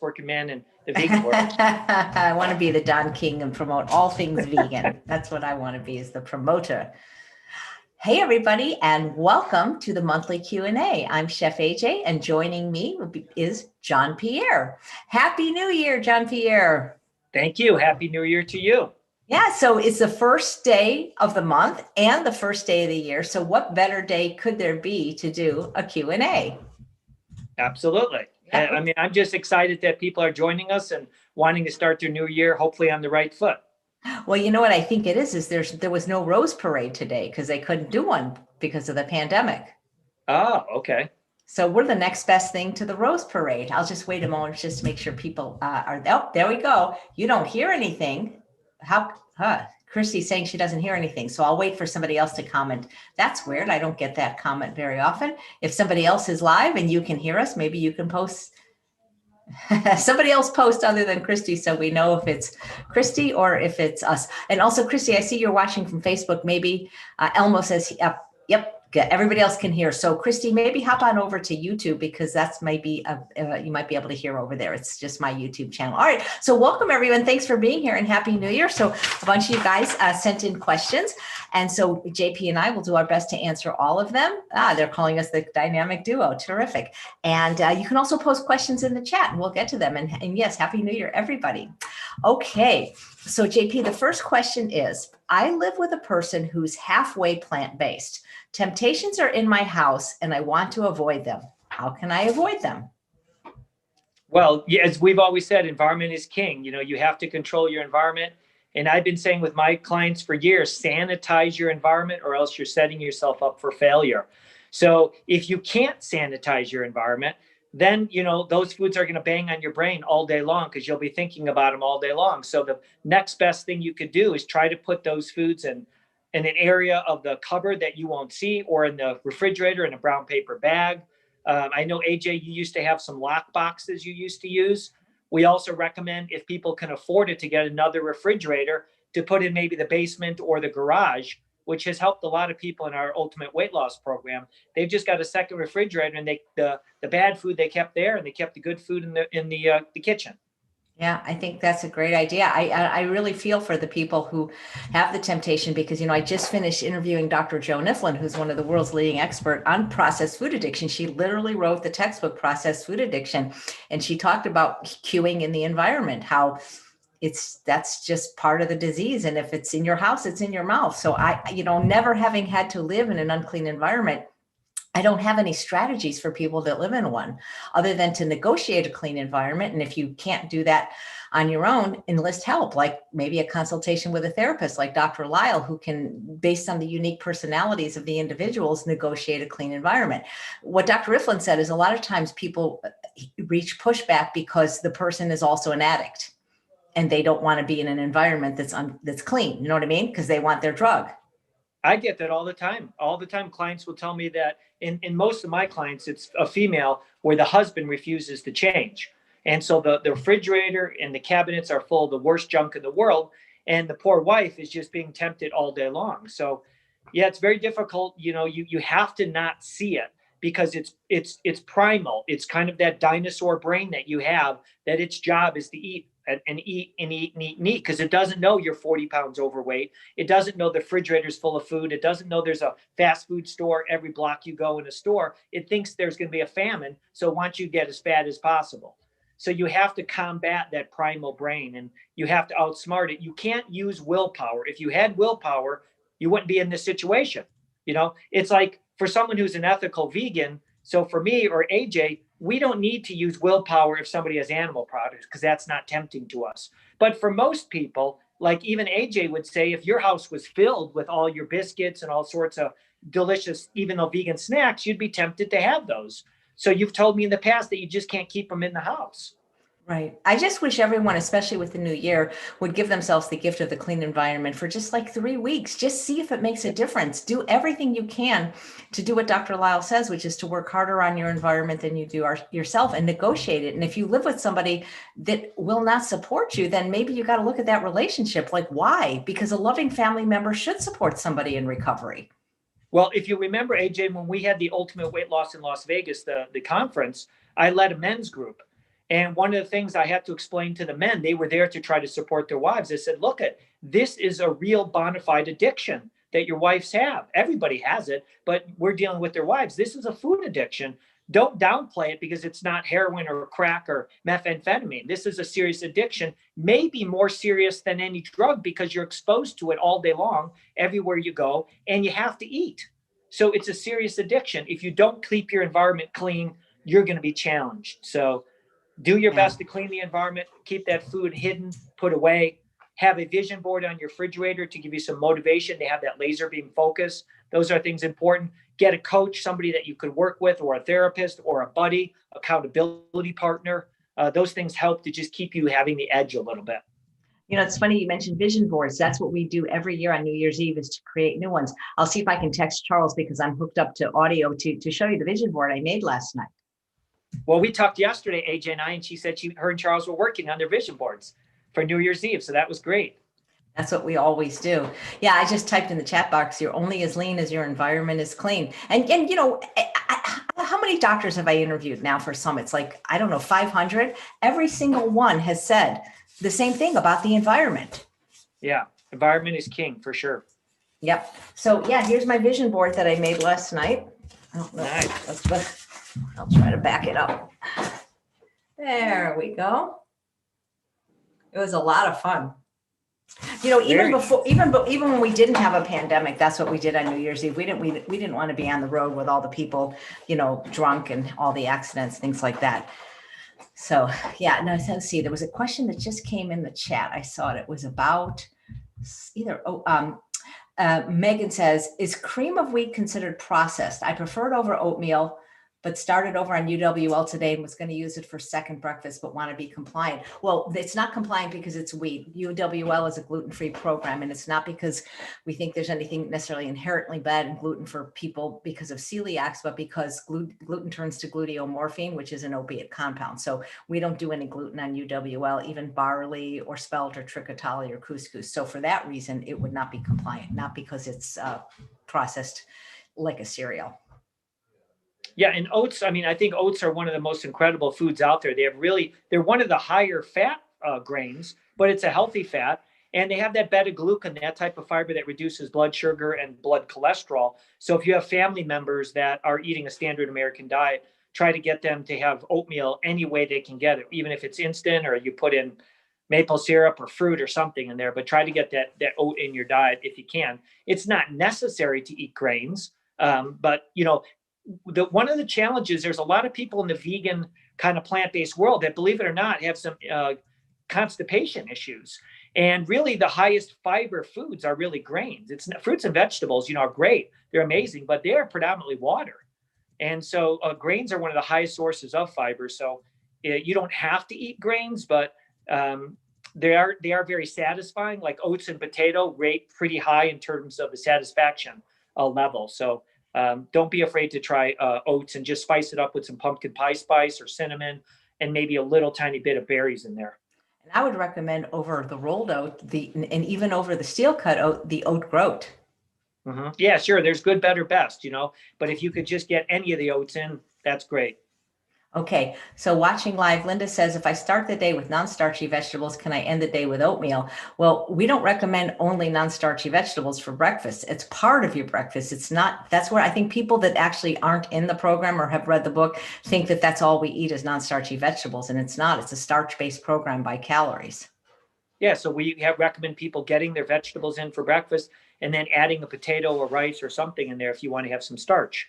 working man in the vegan world. I want to be the Don King and promote all things vegan. That's what I want to be, is the promoter. Hey, everybody, and welcome to the monthly Q&A. I'm Chef AJ, and joining me is John Pierre. Happy New Year, John Pierre. Thank you. Happy New Year to you. Yeah, so it's the first day of the month and the first day of the year. So what better day could there be to do a Q&A? Absolutely. Yeah. I mean, I'm just excited that people are joining us and wanting to start their new year, hopefully on the right foot. Well, you know what I think it is there was no Rose Parade today because they couldn't do one because of the pandemic. Oh, okay. So we're the next best thing to the Rose Parade. I'll just wait a moment just to make sure people are. Oh, there we go. You don't hear anything. Christy's saying she doesn't hear anything. So I'll wait for somebody else to comment. That's weird. I don't get that comment very often. If somebody else is live and you can hear us, maybe you can post. Somebody else post other than Christy, so we know if it's Christy or if it's us. And also, Christy, I see you're watching from Facebook. Maybe Elmo says, yep, everybody else can hear. So Christy, maybe hop on over to YouTube because that's maybe you might be able to hear over there. It's just my YouTube channel. All right, so welcome everyone. Thanks for being here and Happy New Year. So a bunch of you guys sent in questions. And so JP and I will do our best to answer all of them. They're calling us the dynamic duo. Terrific. And you can also post questions in the chat and we'll get to them. And yes, Happy New Year, everybody. Okay, so JP, the first question is, I live with a person who's halfway plant-based. Temptations are in my house and I want to avoid them. How can I avoid them? Well, as we've always said, environment is king. You know, you have to control your environment. And I've been saying with my clients for years, sanitize your environment or else you're setting yourself up for failure. So if you can't sanitize your environment, then, you know, those foods are going to bang on your brain all day long because you'll be thinking about them all day long. So the next best thing you could do is try to put those foods in an area of the cupboard that you won't see, or in the refrigerator in a brown paper bag. I know, AJ, you used to have some lock boxes you used to use. We also recommend, if people can afford it, to get another refrigerator to put in maybe the basement or the garage, which has helped a lot of people in our ultimate weight loss program. They've just got a second refrigerator, and the bad food they kept there, and they kept the good food in the kitchen. Yeah, I think that's a great idea. I really feel for the people who have the temptation because, you know, I just finished interviewing Dr. Jo Niflin, who's one of the world's leading expert on processed food addiction. She literally wrote the textbook, Processed Food Addiction, and she talked about cueing in the environment, how that's just part of the disease. And if it's in your house, it's in your mouth. So never having had to live in an unclean environment, I don't have any strategies for people that live in one other than to negotiate a clean environment. And if you can't do that on your own, enlist help, like maybe a consultation with a therapist like Dr. Lyle, who can, based on the unique personalities of the individuals, negotiate a clean environment. What Dr. Riflin said is a lot of times people reach pushback because the person is also an addict and they don't want to be in an environment that's clean. You know what I mean? Because they want their drug. I get that all the time. All the time, clients will tell me that in most of my clients, it's a female where the husband refuses to change. And so the refrigerator and the cabinets are full of the worst junk in the world. And the poor wife is just being tempted all day long. So, yeah, it's very difficult. You know, you have to not see it because it's primal. It's kind of that dinosaur brain that you have, that its job is to eat and eat and eat and eat and eat, because it doesn't know you're 40 pounds overweight. It doesn't know the refrigerator's full of food. It doesn't know there's a fast food store every block you go in a store. It thinks there's going to be a famine, so it wants you to get as fat as possible. So you have to combat that primal brain, and you have to outsmart it. You can't use willpower. If you had willpower, you wouldn't be in this situation. You know, it's like for someone who's an ethical vegan, so for me or AJ, we don't need to use willpower if somebody has animal products because that's not tempting to us. But for most people, like even AJ would say, if your house was filled with all your biscuits and all sorts of delicious, even though vegan snacks, you'd be tempted to have those. So you've told me in the past that you just can't keep them in the house. Right. I just wish everyone, especially with the new year, would give themselves the gift of the clean environment for just like 3 weeks. Just see if it makes a difference. Do everything you can to do what Dr. Lyle says, which is to work harder on your environment than you do yourself and negotiate it. And if you live with somebody that will not support you, then maybe you got to look at that relationship. Like, why? Because a loving family member should support somebody in recovery. Well, if you remember, AJ, when we had the Ultimate Weight Loss in Las Vegas, the conference, I led a men's group. And one of the things I had to explain to the men, they were there to try to support their wives. I said, look, this is a real bona fide addiction that your wives have. Everybody has it, but we're dealing with their wives. This is a food addiction. Don't downplay it because it's not heroin or crack or methamphetamine. This is a serious addiction, maybe more serious than any drug because you're exposed to it all day long, everywhere you go, and you have to eat. So it's a serious addiction. If you don't keep your environment clean, you're going to be challenged. So do your best to clean the environment, keep that food hidden, put away, have a vision board on your refrigerator to give you some motivation to have that laser beam focus. Those are things important. Get a coach, somebody that you could work with, or a therapist, or a buddy, accountability partner. Those things help to just keep you having the edge a little bit. You know, it's funny you mentioned vision boards. That's what we do every year on New Year's Eve, is to create new ones. I'll see if I can text Charles because I'm hooked up to audio to show you the vision board I made last night. Well, we talked yesterday, AJ and I, and she said her and Charles were working on their vision boards for New Year's Eve. So that was great. That's what we always do. Yeah, I just typed in the chat box, you're only as lean as your environment is clean. And you know, how many doctors have I interviewed now for summits? Like, I don't know, 500? Every single one has said the same thing about the environment. Yeah, environment is king for sure. Yep. So yeah, here's my vision board that I made last night. Nice. I'll try to back it up. There we go. It was a lot of fun. You know, even when we didn't have a pandemic, that's what we did on New Year's Eve. We didn't want to be on the road with all the people, you know, drunk and all the accidents, things like that. So yeah, no, let's see. There was a question that just came in the chat. I saw it. It was about Megan says, is cream of wheat considered processed? I prefer it over oatmeal, but started over on UWL today and was going to use it for second breakfast, but want to be compliant. Well, it's not compliant because it's wheat. UWL is a gluten-free program, and it's not because we think there's anything necessarily inherently bad in gluten for people because of celiacs, but because gluten turns to gluteomorphine, which is an opiate compound. So we don't do any gluten on UWL, even barley or spelt or trichotilley or couscous. So for that reason, it would not be compliant, not because it's processed like a cereal. Yeah, and oats, I mean, I think oats are one of the most incredible foods out there. They're one of the higher fat grains, but it's a healthy fat. And they have that beta-glucan, that type of fiber that reduces blood sugar and blood cholesterol. So if you have family members that are eating a standard American diet, try to get them to have oatmeal any way they can get it, even if it's instant or you put in maple syrup or fruit or something in there, but try to get that oat in your diet if you can. It's not necessary to eat grains, but you know, one of the challenges, there's a lot of people in the vegan kind of plant-based world that, believe it or not, have some constipation issues. And really the highest fiber foods are really grains. It's fruits and vegetables, you know, are great. They're amazing, but they're predominantly water. And so grains are one of the highest sources of fiber. So you don't have to eat grains, but they are very satisfying. Like oats and potato rate pretty high in terms of the satisfaction level. So don't be afraid to try oats and just spice it up with some pumpkin pie spice or cinnamon and maybe a little tiny bit of berries in there. And I would recommend over the rolled oat, and even over the steel cut oat, the oat groat. Mm-hmm. Yeah, sure. There's good, better, best, you know, but if you could just get any of the oats in, that's great. Okay, so watching live, Linda says, if I start the day with non-starchy vegetables, can I end the day with oatmeal? Well, we don't recommend only non-starchy vegetables for breakfast. It's part of your breakfast. It's not, that's where I think people that actually aren't in the program or have read the book think that that's all we eat is non-starchy vegetables, and it's not. It's a starch-based program by calories. Yeah, so we recommend people getting their vegetables in for breakfast and then adding a potato or rice or something in there if you want to have some starch.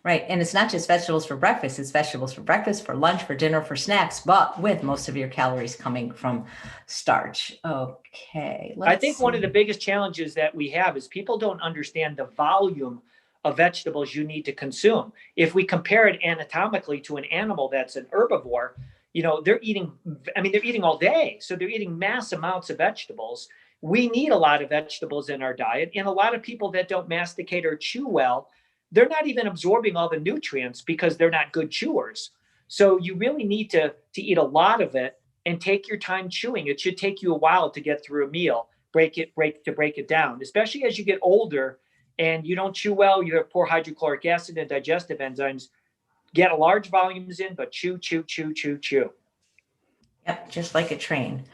Right. And it's not just vegetables for breakfast. It's vegetables for breakfast, for lunch, for dinner, for snacks, but with most of your calories coming from starch. Okay. I think one of the biggest challenges that we have is people don't understand the volume of vegetables you need to consume. If we compare it anatomically to an animal that's an herbivore, you know, they're eating all day. So they're eating mass amounts of vegetables. We need a lot of vegetables in our diet. And a lot of people that don't masticate or chew well, they're not even absorbing all the nutrients because they're not good chewers. So you really need to eat a lot of it and take your time chewing. It should take you a while to get through a meal, break it down, especially as you get older and you don't chew well, you have poor hydrochloric acid and digestive enzymes. Get a large volumes in, but chew. just like a train.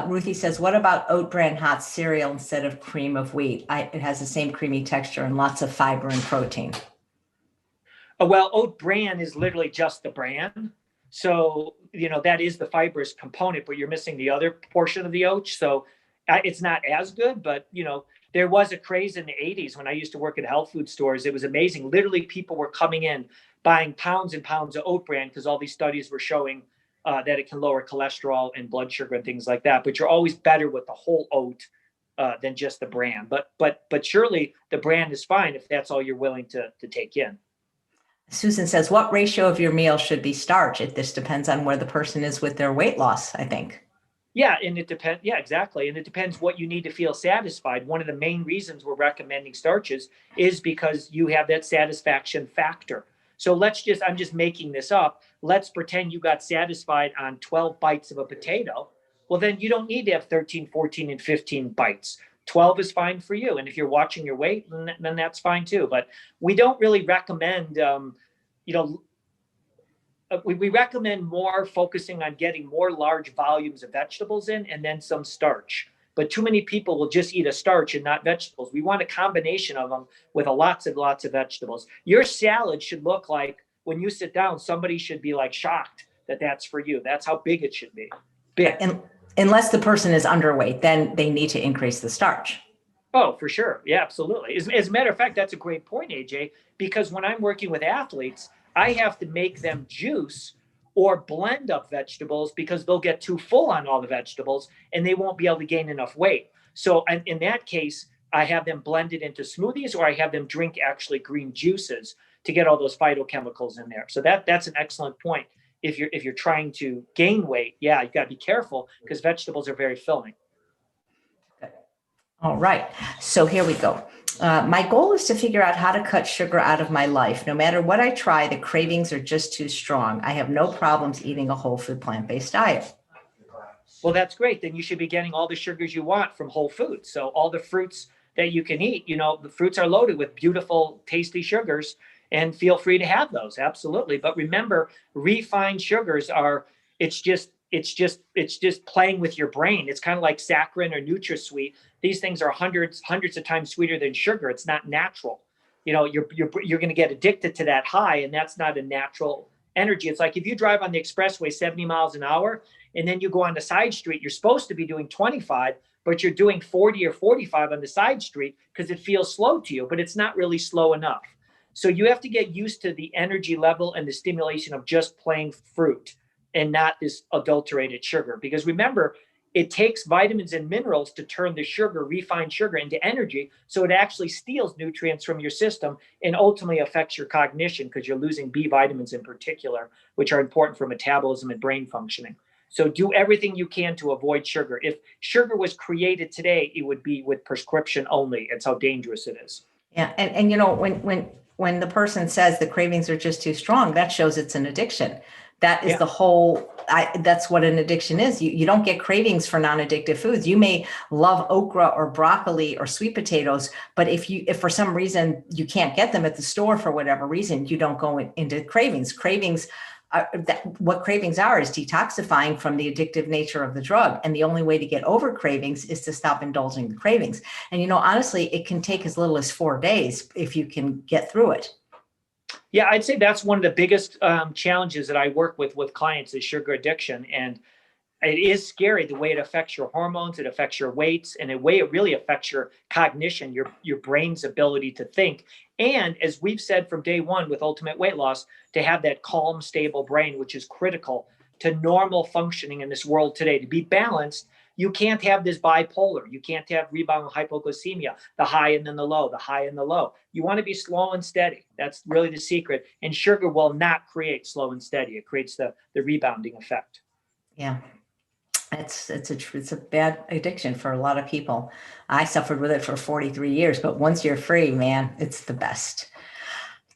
Ruthie says, what about oat bran hot cereal instead of cream of wheat? It has the same creamy texture and lots of fiber and protein. Well, oat bran is literally just the bran. So, that is the fibrous component, but you're missing the other portion of the oat. So it's not as good, but, there was a craze in the 80s when I used to work at health food stores. It was amazing. Literally, people were coming in buying pounds and pounds of oat bran because all these studies were showing that it can lower cholesterol and blood sugar and things like that. But you're always better with the whole oat than just the bran. But surely the bran is fine if that's all you're willing to take in. Susan says, what ratio of your meal should be starch? This depends on where the person is with their weight loss, I think. Yeah, and it depends. Yeah, exactly. And it depends what you need to feel satisfied. One of the main reasons we're recommending starches is because you have that satisfaction factor. So I'm just making this up. Let's pretend you got satisfied on 12 bites of a potato. Well, then you don't need to have 13, 14, and 15 bites. 12 is fine for you. And if you're watching your weight, then that's fine too. But we don't really recommend, we recommend more focusing on getting more large volumes of vegetables in and then some starch. But too many people will just eat a starch and not vegetables. We want a combination of them with lots and lots of vegetables. Your salad should look like, when you sit down, somebody should be like shocked that that's for you. That's how big it should be. Big. And unless the person is underweight, then they need to increase the starch. Oh, for sure. Yeah, absolutely. As a matter of fact, that's a great point, AJ, because when I'm working with athletes, I have to make them juice or blend up vegetables because they'll get too full on all the vegetables and they won't be able to gain enough weight. So in that case, I have them blended into smoothies, or I have them drink actually green juices to get all those phytochemicals in there. So that's an excellent point. If you're trying to gain weight, yeah, you got to be careful because vegetables are very filling. All right. So here we go. My goal is to figure out how to cut sugar out of my life. No matter what I try, the cravings are just too strong. I have no problems eating a whole food plant-based diet. Well, that's great. Then you should be getting all the sugars you want from whole foods. So all the fruits that you can eat, the fruits are loaded with beautiful, tasty sugars, and feel free to have those. Absolutely. But remember, refined sugars it's just playing with your brain. It's kind of like saccharin or NutraSweet. These things are hundreds of times sweeter than sugar. It's not natural. You're going to get addicted to that high, and that's not a natural energy. It's like if you drive on the expressway 70 miles an hour, and then you go on the side street, you're supposed to be doing 25, but you're doing 40 or 45 on the side street because it feels slow to you, but it's not really slow enough. So you have to get used to the energy level and the stimulation of just plain fruit and not this adulterated sugar. Because remember, it takes vitamins and minerals to turn the sugar, refined sugar, into energy. So it actually steals nutrients from your system and ultimately affects your cognition because you're losing B vitamins in particular, which are important for metabolism and brain functioning. So do everything you can to avoid sugar. If sugar was created today, it would be with prescription only. It's how dangerous it is. Yeah. And when the person says the cravings are just too strong, that shows it's an addiction. That is that's what an addiction is. You don't get cravings for non-addictive foods. You may love okra or broccoli or sweet potatoes, but if for some reason you can't get them at the store for whatever reason, you don't go into cravings. What cravings are is detoxifying from the addictive nature of the drug. And the only way to get over cravings is to stop indulging the cravings. And, honestly, it can take as little as 4 days if you can get through it. Yeah, I'd say that's one of the biggest challenges that I work with clients is sugar addiction. And it is scary the way it affects your hormones, it affects your weights, and the way it really affects your cognition, your brain's ability to think. And as we've said from day one with Ultimate Weight Loss, to have that calm, stable brain, which is critical to normal functioning in this world today. To be balanced, you can't have this bipolar. You can't have rebound hypoglycemia, the high and then the low, the high and the low. You want to be slow and steady. That's really the secret. And sugar will not create slow and steady. It creates the rebounding effect. Yeah. It's a bad addiction for a lot of people. I suffered with it for 43 years, but once you're free, man, it's the best.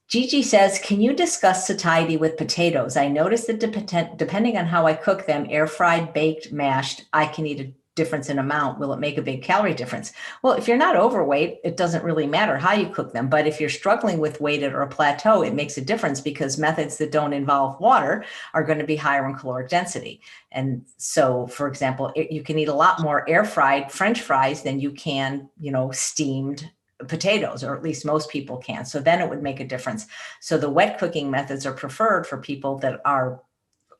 Gigi says, can you discuss satiety with potatoes? I noticed that depending on how I cook them, air fried, baked, mashed, I can eat a difference in amount, will it make a big calorie difference? Well, if you're not overweight, it doesn't really matter how you cook them. But if you're struggling with weight or a plateau, it makes a difference because methods that don't involve water are going to be higher in caloric density. And so, for example, you can eat a lot more air fried French fries than you can, steamed potatoes, or at least most people can. So then it would make a difference. So the wet cooking methods are preferred for people that are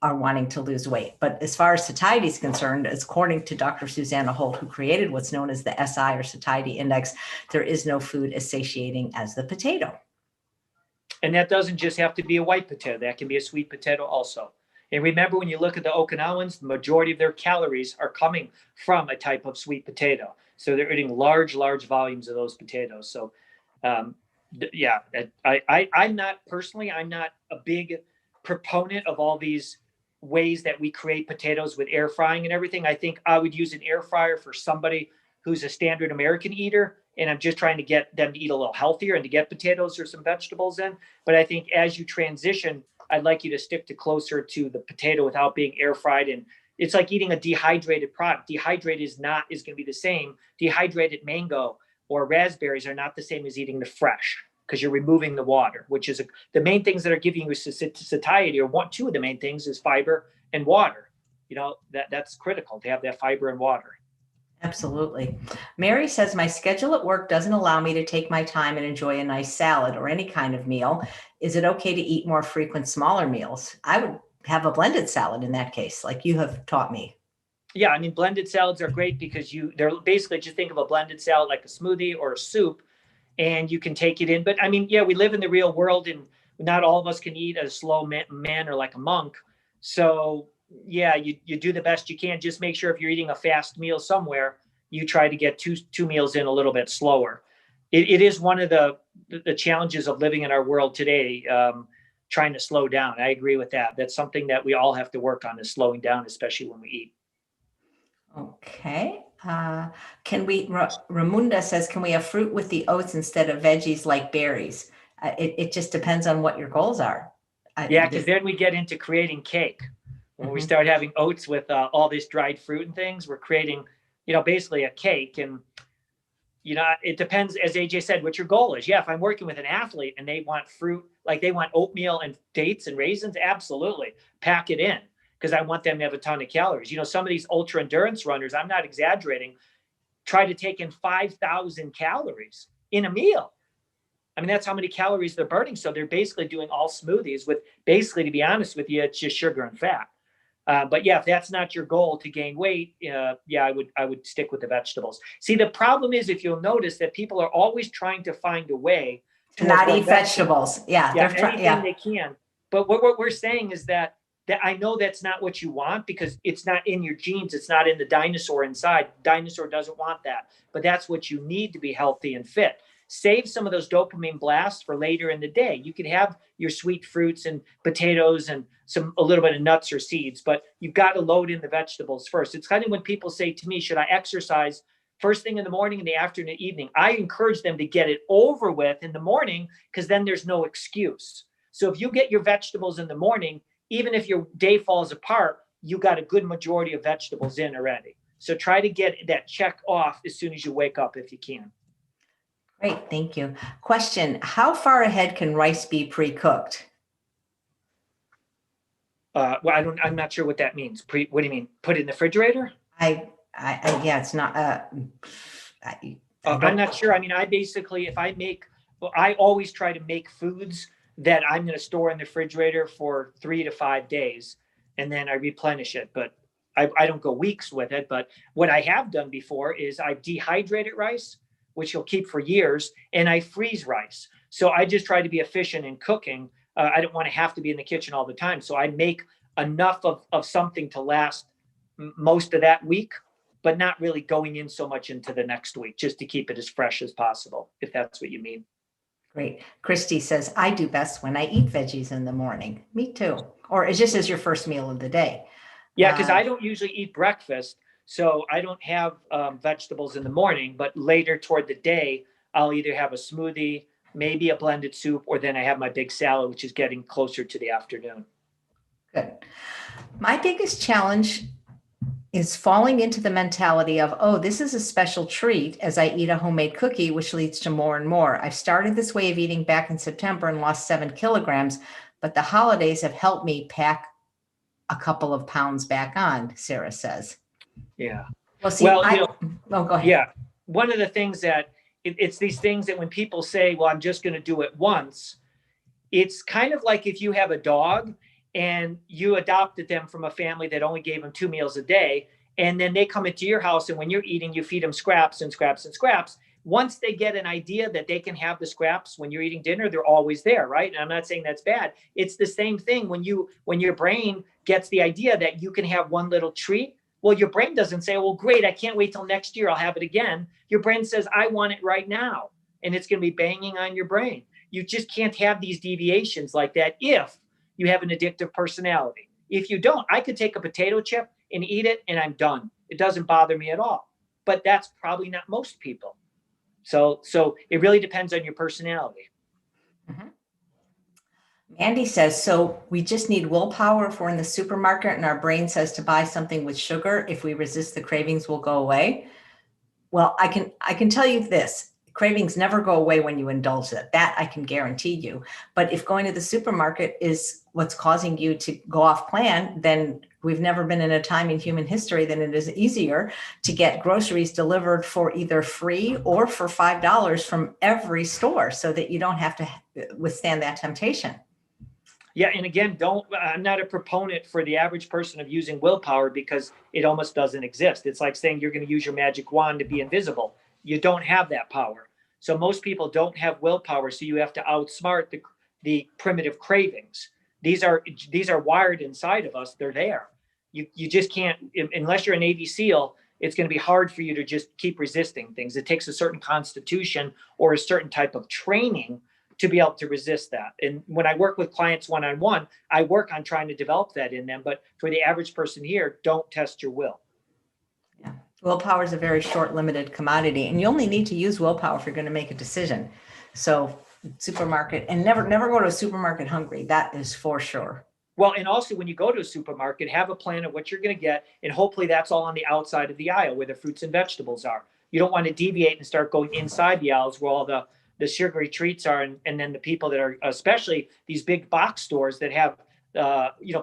wanting to lose weight. But as far as satiety is concerned, according to Dr. Susanna Holt, who created what's known as the SI or satiety index, there is no food as satiating as the potato. And that doesn't just have to be a white potato. That can be a sweet potato also. And remember, when you look at the Okinawans, the majority of their calories are coming from a type of sweet potato. So they're eating large volumes of those potatoes. So, I'm not a big proponent of all these ways that we create potatoes with air frying and everything. I think I would use an air fryer for somebody who's a standard American eater, and I'm just trying to get them to eat a little healthier and to get potatoes or some vegetables in. But I think as you transition, I'd like you to stick to closer to the potato without being air fried. And it's like eating a dehydrated product. Dehydrated is going to be the same. Dehydrated mango or raspberries are not the same as eating the fresh, because you're removing the water, which is the main things that are giving you satiety, or two of the main things is fiber and water. That's critical to have that fiber and water. Absolutely. Mary says, my schedule at work doesn't allow me to take my time and enjoy a nice salad or any kind of meal. Is it okay to eat more frequent, smaller meals? I would have a blended salad in that case, like you have taught me. Yeah, I mean, blended salads are great because they're basically, just think of a blended salad like a smoothie or a soup, and you can take it in. But I mean, yeah, we live in the real world, and not all of us can eat a slow man or like a monk. So yeah, you do the best you can. Just make sure if you're eating a fast meal somewhere, you try to get two meals in a little bit slower. It is one of the challenges of living in our world today, trying to slow down. I agree with that. That's something that we all have to work on, is slowing down, especially when we eat. Okay. Ramunda says, can we have fruit with the oats instead of veggies like berries? It just depends on what your goals are. Because then we get into creating cake. When we start having oats with all this dried fruit and things, we're creating, basically a cake. And, it depends, as AJ said, what your goal is. Yeah, if I'm working with an athlete and they want fruit, like they want oatmeal and dates and raisins, absolutely. Pack it in, because I want them to have a ton of calories. Some of these ultra endurance runners, I'm not exaggerating, try to take in 5,000 calories in a meal. I mean, that's how many calories they're burning. So they're basically doing all smoothies with, basically, to be honest with you, it's just sugar and fat. But yeah, if that's not your goal to gain weight, I would stick with the vegetables. See, the problem is, if you'll notice, that people are always trying to find a way to not eat vegetables. Yeah, anything they can. But what we're saying is that I know that's not what you want, because it's not in your genes. It's not in the dinosaur inside. Dinosaur doesn't want that. But that's what you need to be healthy and fit. Save some of those dopamine blasts for later in the day. You can have your sweet fruits and potatoes and a little bit of nuts or seeds, but you've got to load in the vegetables first. It's kind of when people say to me, should I exercise first thing in the morning, in the afternoon, evening? I encourage them to get it over with in the morning, because then there's no excuse. So if you get your vegetables in the morning, even if your day falls apart, you got a good majority of vegetables in already. So try to get that check off as soon as you wake up, if you can. Great, thank you. Question, how far ahead can rice be pre-cooked? I'm not sure what that means. What do you mean? Put it in the refrigerator? Yeah, it's not. I'm not sure. I mean, I always try to make foods that I'm going to store in the refrigerator for 3 to 5 days, and then I replenish it. But I don't go weeks with it. But what I have done before is I dehydrated rice, which you'll keep for years, and I freeze rice. So I just try to be efficient in cooking. I don't want to have to be in the kitchen all the time. So I make enough of something to last most of that week, but not really going in so much into the next week, just to keep it as fresh as possible, if that's what you mean. Great. Christy says, I do best when I eat veggies in the morning. Me too. Or it's just as your first meal of the day. Yeah, because I don't usually eat breakfast. So I don't have vegetables in the morning, but later toward the day, I'll either have a smoothie, maybe a blended soup, or then I have my big salad, which is getting closer to the afternoon. Good. My biggest challenge is falling into the mentality of, oh, this is a special treat as I eat a homemade cookie, which leads to more and more. I've started this way of eating back in September and lost 7 kilograms, but the holidays have helped me pack a couple of pounds back on, Sarah says. Yeah. Well, see, Well, oh, go ahead. yeah. One of the things that it's these things that when people say, well, I'm just going to do it once, it's kind of like if you have a dog and you adopted them from a family that only gave them 2 meals a day, and then they come into your house, and when you're eating, you feed them scraps and scraps and scraps. Once they get an idea that they can have the scraps when you're eating dinner, they're always there, right? And I'm not saying that's bad. It's the same thing when your brain gets the idea that you can have one little treat. Well, your brain doesn't say, well, great, I can't wait till next year, I'll have it again. Your brain says, I want it right now. And it's going to be banging on your brain. You just can't have these deviations like that if you have an addictive personality. If you don't, I could take a potato chip and eat it and I'm done. It doesn't bother me at all. But that's probably not most people. So it really depends on your personality. Mm-hmm. Andy says, so we just need willpower if we're in the supermarket and our brain says to buy something with sugar. If we resist, the cravings will go away. Well, I can tell you this. Cravings never go away when you indulge it. That I can guarantee you. But if going to the supermarket is what's causing you to go off plan, then we've never been in a time in human history that it is easier to get groceries delivered for either free or for $5 from every store so that you don't have to withstand that temptation. Yeah. And again, I'm not a proponent for the average person of using willpower because it almost doesn't exist. It's like saying you're going to use your magic wand to be invisible. You don't have that power. So most people don't have willpower. So you have to outsmart the primitive cravings. These are wired inside of us. They're there. You just can't, unless you're a Navy SEAL, it's going to be hard for you to just keep resisting things. It takes a certain constitution or a certain type of training to be able to resist that. And when I work with clients one-on-one, I work on trying to develop that in them. But for the average person here, don't test your will. Yeah. Willpower is a very short, limited commodity, and you only need to use willpower if you're going to make a decision. So supermarket, and never go to a supermarket hungry. That is for sure. Well, and also when you go to a supermarket, have a plan of what you're going to get. And hopefully that's all on the outside of the aisle where the fruits and vegetables are. You don't want to deviate and start going inside the aisles where all the sugary treats are. And then the people that are, especially these big box stores that have,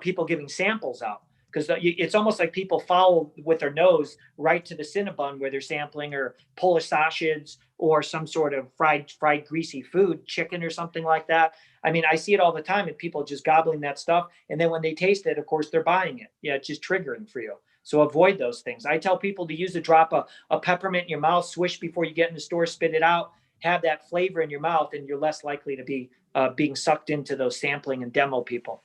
people giving samples out. Because it's almost like people follow with their nose right to the Cinnabon where they're sampling or Polish sausage or some sort of fried greasy food, chicken or something like that. I mean, I see it all the time and people just gobbling that stuff. And then when they taste it, of course, they're buying it. Yeah, it's just triggering for you. So avoid those things. I tell people to use a drop of peppermint in your mouth, swish before you get in the store, spit it out, have that flavor in your mouth, and you're less likely to be being sucked into those sampling and demo people.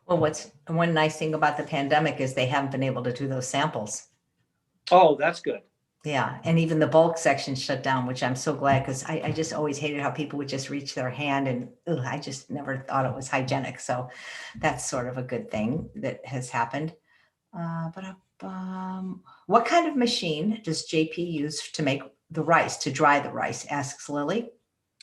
Well, what's one nice thing about the pandemic is they haven't been able to do those samples. Oh, that's good. Yeah. And even the bulk section shut down, which I'm so glad because I just always hated how people would just reach their hand and I just never thought it was hygienic. So that's sort of a good thing that has happened. What kind of machine does JP use to make the rice, to dry the rice? Asks Lily.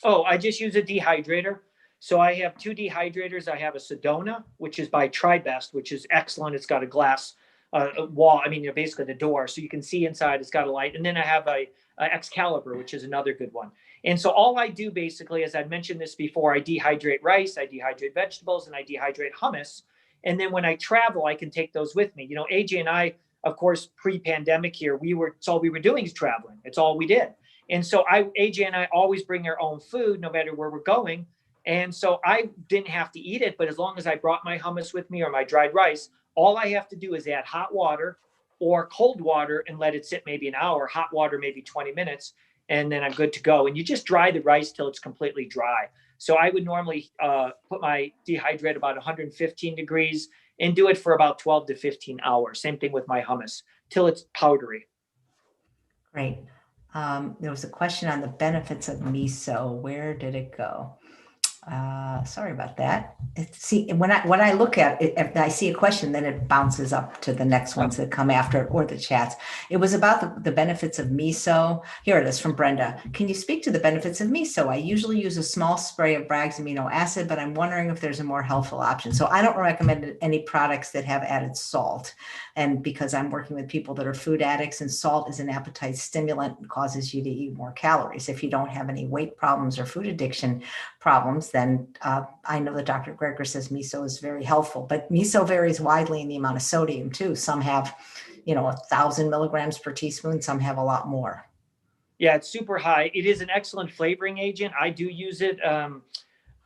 Oh, I just use a dehydrator. So I have 2 dehydrators. I have a Sedona, which is by TriBest, which is excellent. It's got a glass wall. I mean, basically the door, so you can see inside. It's got a light. And then I have a Excalibur, which is another good one. And so all I do basically, as I mentioned this before, I dehydrate rice, I dehydrate vegetables, and I dehydrate hummus. And then when I travel, I can take those with me. AJ and I, of course, pre-pandemic here, it's all we were doing is traveling. It's all we did. And so AJ and I always bring our own food, no matter where we're going. And so I didn't have to eat it, but as long as I brought my hummus with me or my dried rice, all I have to do is add hot water or cold water and let it sit maybe an hour, hot water maybe 20 minutes, and then I'm good to go. And you just dry the rice till it's completely dry. So I would normally put my dehydrate about 115 degrees and do it for about 12 to 15 hours. Same thing with my hummus till it's powdery. Great. There was a question on the benefits of miso. Where did it go? Sorry about that. See, when I look at it, if I see a question, then it bounces up to the next ones that come after it or the chats. It was about the benefits of miso. Here it is from Brenda. Can you speak to the benefits of miso? I usually use a small spray of Bragg's amino acid, but I'm wondering if there's a more helpful option. So I don't recommend any products that have added salt. And because I'm working with people that are food addicts, and salt is an appetite stimulant and causes you to eat more calories. If you don't have any weight problems or food addiction problems, then I know that Dr. Greger says miso is very helpful, but miso varies widely in the amount of sodium too. Some have, 1,000 milligrams per teaspoon. Some have a lot more. Yeah, it's super high. It is an excellent flavoring agent. I do use it.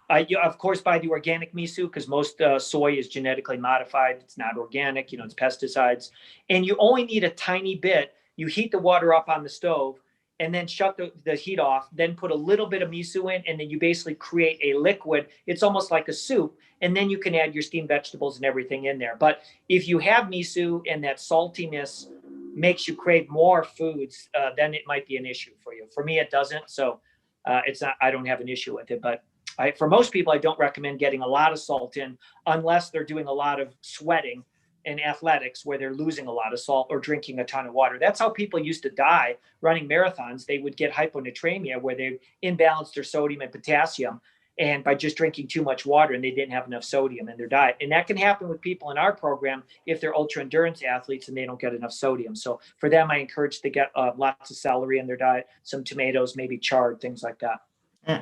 I, of course, buy the organic miso because most soy is genetically modified. It's not organic, it's pesticides. And you only need a tiny bit. You heat the water up on the stove and then shut the heat off, then put a little bit of miso in, and then you basically create a liquid. It's almost like a soup. And then you can add your steamed vegetables and everything in there. But if you have miso and that saltiness makes you crave more foods, then it might be an issue for you. For me, it doesn't. So it's not, I don't have an issue with it. But for most people, I don't recommend getting a lot of salt in unless they're doing a lot of sweating in athletics where they're losing a lot of salt or drinking a ton of water. That's how people used to die running marathons. They would get hyponatremia where they imbalanced their sodium and potassium, and by just drinking too much water, and they didn't have enough sodium in their diet. And that can happen with people in our program if they're ultra endurance athletes and they don't get enough sodium. So for them, I encourage to get lots of celery in their diet, some tomatoes, maybe chard, things like that.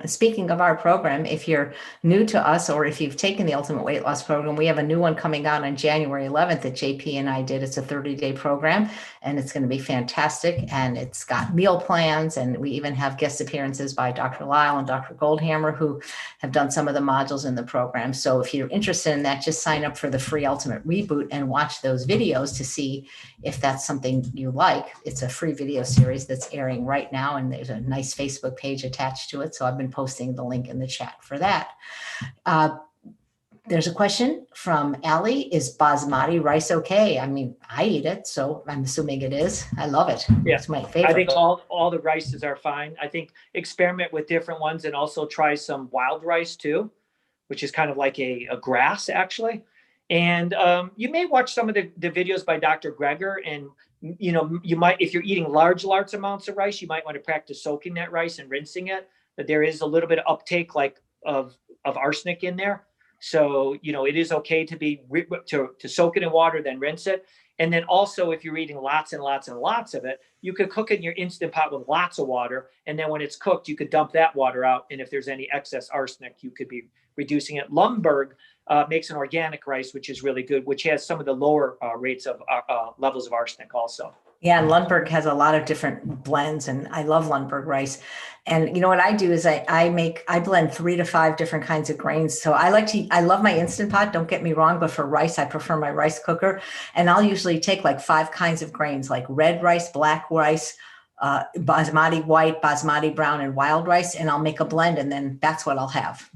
Speaking of our program, if you're new to us or if you've taken the Ultimate Weight Loss Program, we have a new one coming out on January 11th that JP and I did. It's a 30-day program, and it's going to be fantastic. And it's got meal plans, and we even have guest appearances by Dr. Lyle and Dr. Goldhammer, who have done some of the modules in the program. So if you're interested in that, just sign up for the free Ultimate Reboot and watch those videos to see if that's something you like. It's a free video series that's airing right now, and there's a nice Facebook page attached to it. So I've been posting the link in the chat for that. There's a question from Allie. Is basmati rice okay? I mean, I eat it, so I'm assuming it is. I love it. Yeah. It's my favorite. I think all the rices are fine. I think experiment with different ones and also try some wild rice too, which is kind of like a grass actually. And you may watch some of the videos by Dr. Greger, and you might, if you're eating large amounts of rice, you might want to practice soaking that rice and rinsing it. But there is a little bit of uptake like of arsenic in there. So, it is okay to soak it in water, then rinse it. And then also, if you're eating lots and lots and lots of it, you could cook it in your Instant Pot with lots of water. And then when it's cooked, you could dump that water out. And if there's any excess arsenic, you could be reducing it. Lumberg makes an organic rice, which is really good, which has some of the lower rates of levels of arsenic also. Yeah, and Lundberg has a lot of different blends, and I love Lundberg rice. And what I do is I blend 3 to 5 different kinds of grains. So I love my Instant Pot, don't get me wrong, but for rice, I prefer my rice cooker. And I'll usually take like 5 kinds of grains, like red rice, black rice, basmati white, basmati brown, and wild rice, and I'll make a blend, and then that's what I'll have.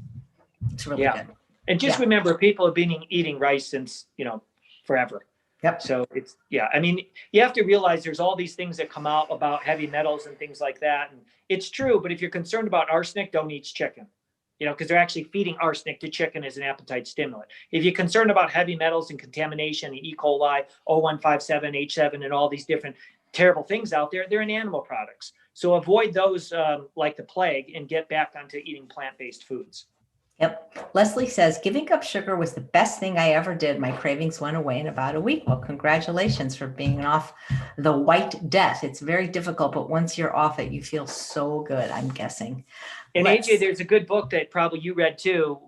It's really good. And just remember, people have been eating rice since, forever. Yep. So I mean, you have to realize there's all these things that come out about heavy metals and things like that. And it's true, but if you're concerned about arsenic, don't eat chicken, because they're actually feeding arsenic to chicken as an appetite stimulant. If you're concerned about heavy metals and contamination and E. coli, O157, H7, and all these different terrible things out there, they're in animal products. So avoid those like the plague and get back onto eating plant-based foods. Yep. Leslie says, giving up sugar was the best thing I ever did. My cravings went away in about a week. Well, congratulations for being off the white death. It's very difficult, but once you're off it, you feel so good, I'm guessing. And AJ, there's a good book that probably you read too,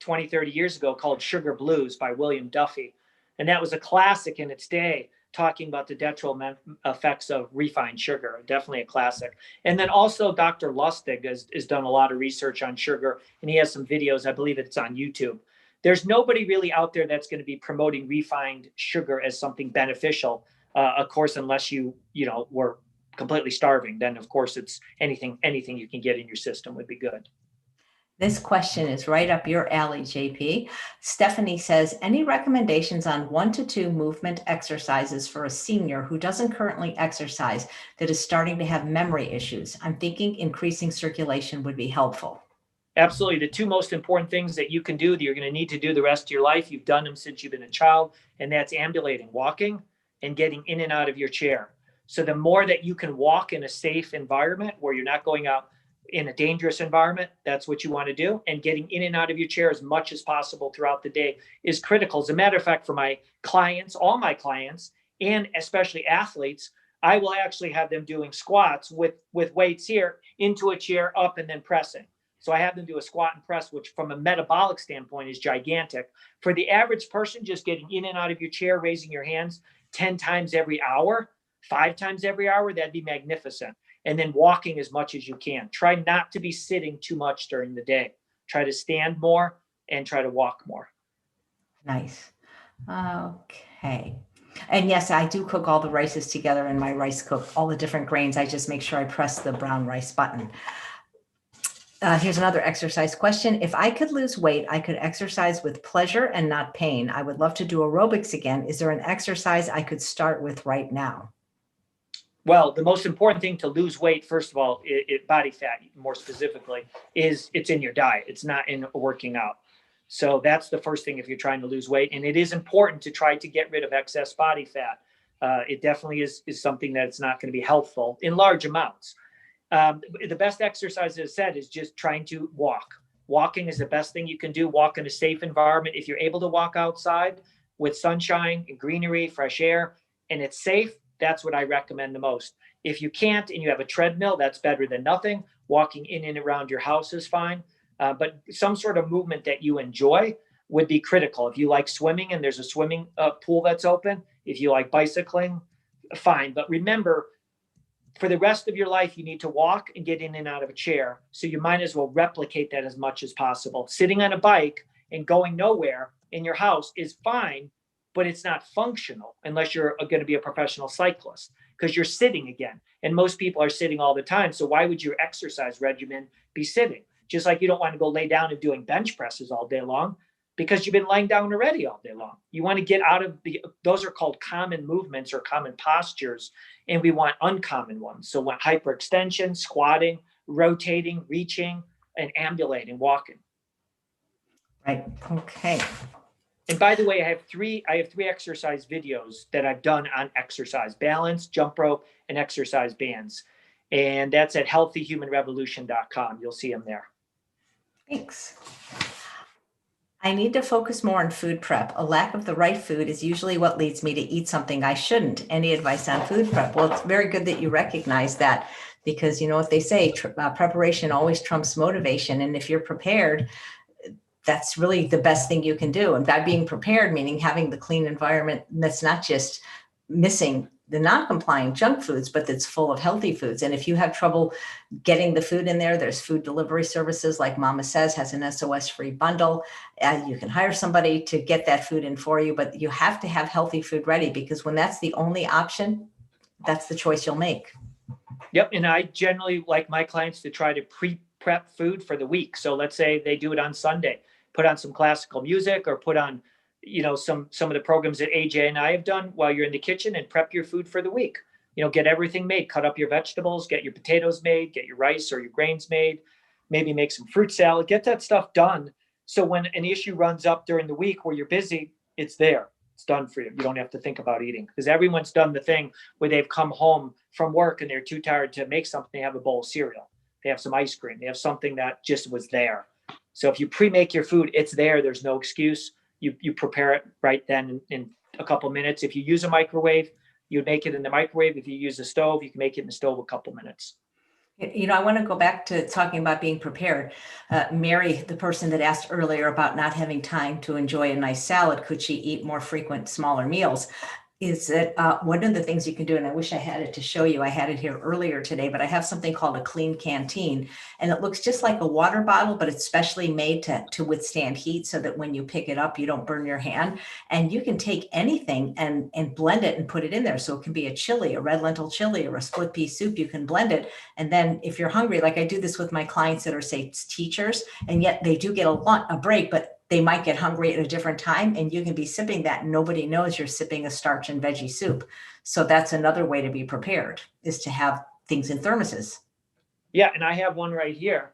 20, 30 years ago called Sugar Blues by William Duffy. And that was a classic in its day, talking about the detrimental effects of refined sugar. Definitely a classic. And then also Dr. Lustig has done a lot of research on sugar, and he has some videos. I believe it's on YouTube. There's nobody really out there that's going to be promoting refined sugar as something beneficial. Of course, unless you were completely starving, then of course it's anything you can get in your system would be good. This question is right up your alley, JP. Stephanie says, any recommendations on 1 to 2 movement exercises for a senior who doesn't currently exercise that is starting to have memory issues? I'm thinking increasing circulation would be helpful. Absolutely. The two most important things that you can do that you're going to need to do the rest of your life, you've done them since you've been a child, and that's ambulating, walking, and getting in and out of your chair. So the more that you can walk in a safe environment where you're not going out in a dangerous environment, that's what you want to do. And getting in and out of your chair as much as possible throughout the day is critical. As a matter of fact, for my clients, all my clients, and especially athletes, I will actually have them doing squats with weights here into a chair, up, and then pressing. So I have them do a squat and press, which from a metabolic standpoint is gigantic. For the average person, just getting in and out of your chair, raising your hands 10 times every hour, 5 times every hour, that'd be magnificent. And then walking as much as you can. Try not to be sitting too much during the day. Try to stand more and try to walk more. Nice. Okay. And yes, I do cook all the rices together in my rice cook, all the different grains. I just make sure I press the brown rice button. Here's another exercise question. If I could lose weight, I could exercise with pleasure and not pain. I would love to do aerobics again. Is there an exercise I could start with right now? Well, the most important thing to lose weight, first of all, body fat more specifically, is it's in your diet. It's not in working out. So that's the first thing if you're trying to lose weight. And it is important to try to get rid of excess body fat. It definitely is something that's not going to be helpful in large amounts. The best exercise, as I said, is just trying to walk. Walking is the best thing you can do. Walk in a safe environment. If you're able to walk outside with sunshine and greenery, fresh air, and it's safe, that's what I recommend the most. If you can't and you have a treadmill, that's better than nothing. Walking in and around your house is fine. But some sort of movement that you enjoy would be critical. If you like swimming and there's a swimming pool that's open, if you like bicycling, fine. But remember, for the rest of your life, you need to walk and get in and out of a chair. So you might as well replicate that as much as possible. Sitting on a bike and going nowhere in your house is fine, but it's not functional unless you're going to be a professional cyclist because you're sitting again. And most people are sitting all the time. So why would your exercise regimen be sitting? Just like you don't want to go lay down and doing bench presses all day long because you've been lying down already all day long. You want to get out of those are called common movements or common postures. And we want uncommon ones. So want hyperextension, squatting, rotating, reaching, and ambulating, walking. Right. Okay. And by the way, I have three exercise videos that I've done on exercise: balance, jump rope, and exercise bands. And that's at healthyhumanrevolution.com. You'll see them there. Thanks. I need to focus more on food prep. A lack of the right food is usually what leads me to eat something I shouldn't. Any advice on food prep? Well, it's very good that you recognize that because you know what they say, preparation always trumps motivation. And if you're prepared, that's really the best thing you can do. And by being prepared, meaning having the clean environment that's not just missing the non-compliant junk foods, but that's full of healthy foods. And if you have trouble getting the food in there, there's food delivery services like Mama Says has an SOS free bundle. You can hire somebody to get that food in for you, but you have to have healthy food ready because when that's the only option, that's the choice you'll make. Yep. And I generally like my clients to try to pre-prep food for the week. So let's say they do it on Sunday, put on some classical music or put on some of the programs that AJ and I have done while you're in the kitchen and prep your food for the week. Get everything made, cut up your vegetables, get your potatoes made, get your rice or your grains made, maybe make some fruit salad, get that stuff done. So when an issue runs up during the week where you're busy, it's there. It's done for you. You don't have to think about eating because everyone's done the thing where they've come home from work and they're too tired to make something. They have a bowl of cereal. They have some ice cream. They have something that just was there. So if you pre-make your food, it's there. There's no excuse. You prepare it right then in a couple minutes. If you use a microwave, you make it in the microwave. If you use a stove, you can make it in the stove a couple minutes. I want to go back to talking about being prepared. Mary, the person that asked earlier about not having time to enjoy a nice salad, could she eat more frequent, smaller meals? Is that one of the things you can do, and I wish I had it to show you. I had it here earlier today, but I have something called a clean canteen, and it looks just like a water bottle, but it's specially made to withstand heat so that when you pick it up, you don't burn your hand. And you can take anything and blend it and put it in there. So it can be a chili, a red lentil chili, or a split pea soup. You can blend it. And then if you're hungry, like I do this with my clients that are, say, teachers, and yet they do get a break, but they might get hungry at a different time and you can be sipping that and nobody knows you're sipping a starch and veggie soup. So that's another way to be prepared is to have things in thermoses. Yeah. And I have one right here.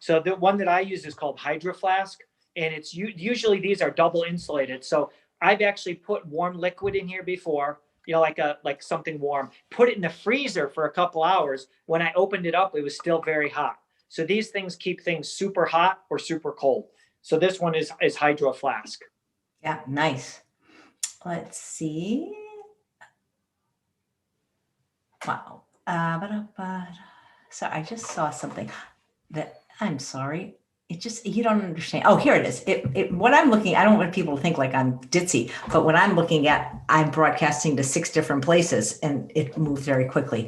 So the one that I use is called Hydro Flask, and it's usually these are double insulated. So I've actually put warm liquid in here before, like something warm, put it in the freezer for a couple hours. When I opened it up, it was still very hot. So these things keep things super hot or super cold. So this one is Hydro Flask. Yeah, nice. Let's see. Wow. So I just saw something that I'm sorry. It just, you don't understand. Oh, here it is. What I'm looking, I don't want people to think like I'm ditzy, but what I'm looking at, I'm broadcasting to 6 different places and it moved very quickly.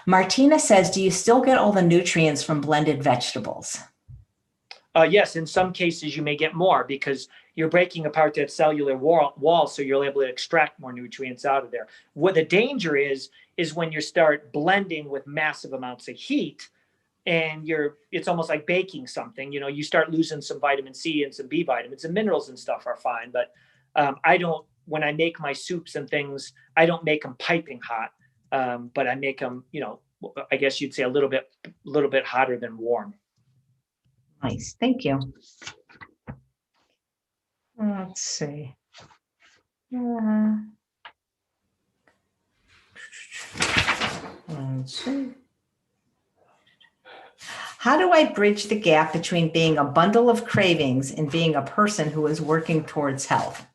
Martina says, do you still get all the nutrients from blended vegetables? Yes, in some cases you may get more because you're breaking apart that cellular wall, so you're able to extract more nutrients out of there. What the danger is when you start blending with massive amounts of heat, and it's almost like baking something. You start losing some vitamin C and some B vitamins, and minerals and stuff are fine. But when I make my soups and things, I don't make them piping hot, but I make them, I guess you'd say a little bit hotter than warm. Nice, thank you. Let's see. Let's see. How do I bridge the gap between being a bundle of cravings and being a person who is working towards health?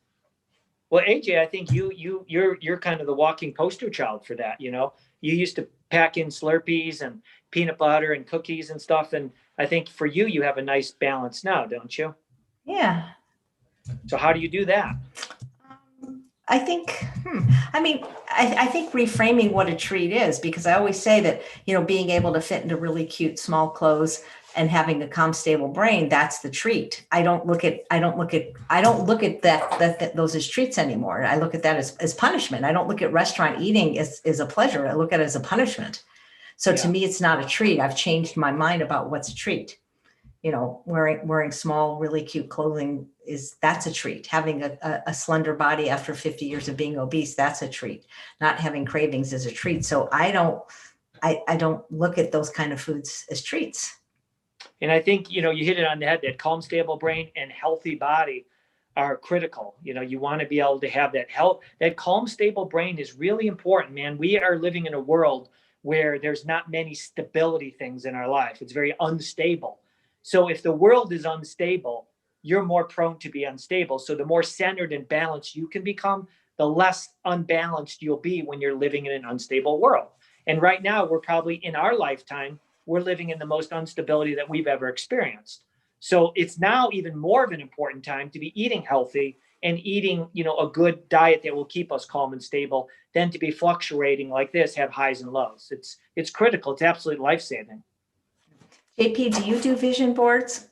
Well, AJ, I think you're kind of the walking poster child for that. You used to pack in Slurpees and peanut butter and cookies and stuff, and I think for you have a nice balance now, don't you? Yeah. So how do you do that? I think, I think reframing what a treat is, because I always say that, being able to fit into really cute small clothes and having a calm, stable brain, that's the treat. I don't look at that those as treats anymore. I look at that as punishment. I don't look at restaurant eating as a pleasure. I look at it as a punishment. So to me, it's not a treat. I've changed my mind about what's a treat. Wearing small, really cute clothing that's a treat. Having a slender body after 50 years of being obese, that's a treat. Not having cravings is a treat. So I don't look at those kind of foods as treats. And I think, you hit it on the head, that calm, stable brain and healthy body are critical. You want to be able to have that health, that calm, stable brain is really important, man. We are living in a world where there's not many stability things in our life. It's very unstable. So if the world is unstable, you're more prone to be unstable. So the more centered and balanced you can become, the less unbalanced you'll be when you're living in an unstable world. And right now, we're probably in our lifetime, we're living in the most instability that we've ever experienced. So it's now even more of an important time to be eating healthy and eating, a good diet that will keep us calm and stable than to be fluctuating like this, have highs and lows. It's critical. It's absolutely life-saving. JP, do you do vision boards?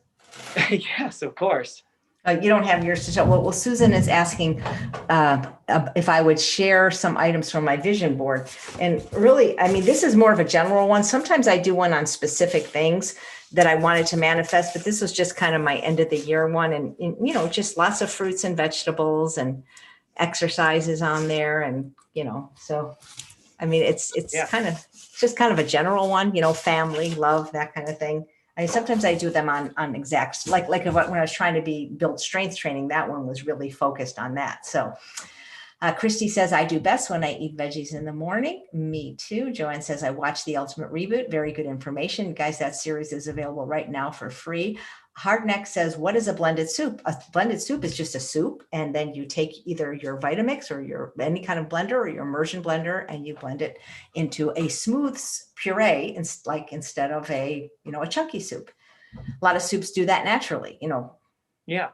Yes, of course. You don't have yours to show. Well, Susan is asking if I would share some items from my vision board. And really, this is more of a general one. Sometimes I do one on specific things that I wanted to manifest, but this was just kind of my end of the year one. And just lots of fruits and vegetables and exercises on there. And, so, it's just kind of a general one, family, love, that kind of thing. Sometimes I do them on exacts, like when I was trying to build strength training, that one was really focused on that. So Christy says, I do best when I eat veggies in the morning. Me too. Joanne says, I watched The Ultimate Reboot. Very good information. Guys, that series is available right now for free. Hardneck says, what is a blended soup? A blended soup is just a soup. And then you take either your Vitamix or any kind of blender or your immersion blender, and you blend it into a smooth puree, instead of a chunky soup. A lot of soups do that naturally, Yeah.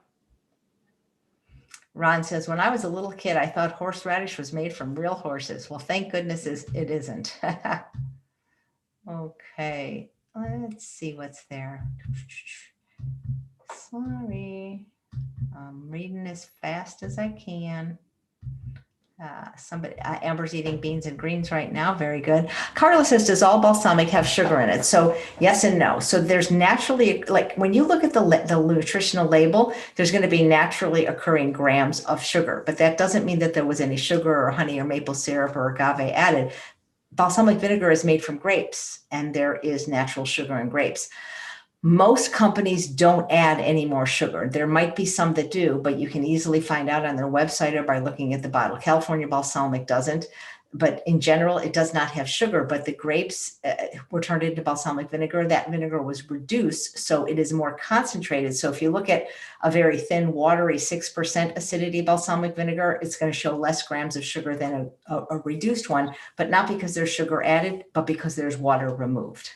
Ron says, when I was a little kid, I thought horseradish was made from real horses. Well, thank goodness it isn't. Okay, let's see what's there. Sorry, I'm reading as fast as I can. Amber's eating beans and greens right now. Very good. Carla says, does all balsamic have sugar in it? So yes and no. So there's naturally, like when you look at the nutritional label, there's going to be naturally occurring grams of sugar, but that doesn't mean that there was any sugar or honey or maple syrup or agave added. Balsamic vinegar is made from grapes, and there is natural sugar in grapes. Most companies don't add any more sugar. There might be some that do, but you can easily find out on their website or by looking at the bottle. California balsamic doesn't, but in general, it does not have sugar. But the grapes were turned into balsamic vinegar. That vinegar was reduced, so it is more concentrated. So if you look at a very thin, watery 6% acidity balsamic vinegar, it's going to show less grams of sugar than a reduced one, but not because there's sugar added, but because there's water removed.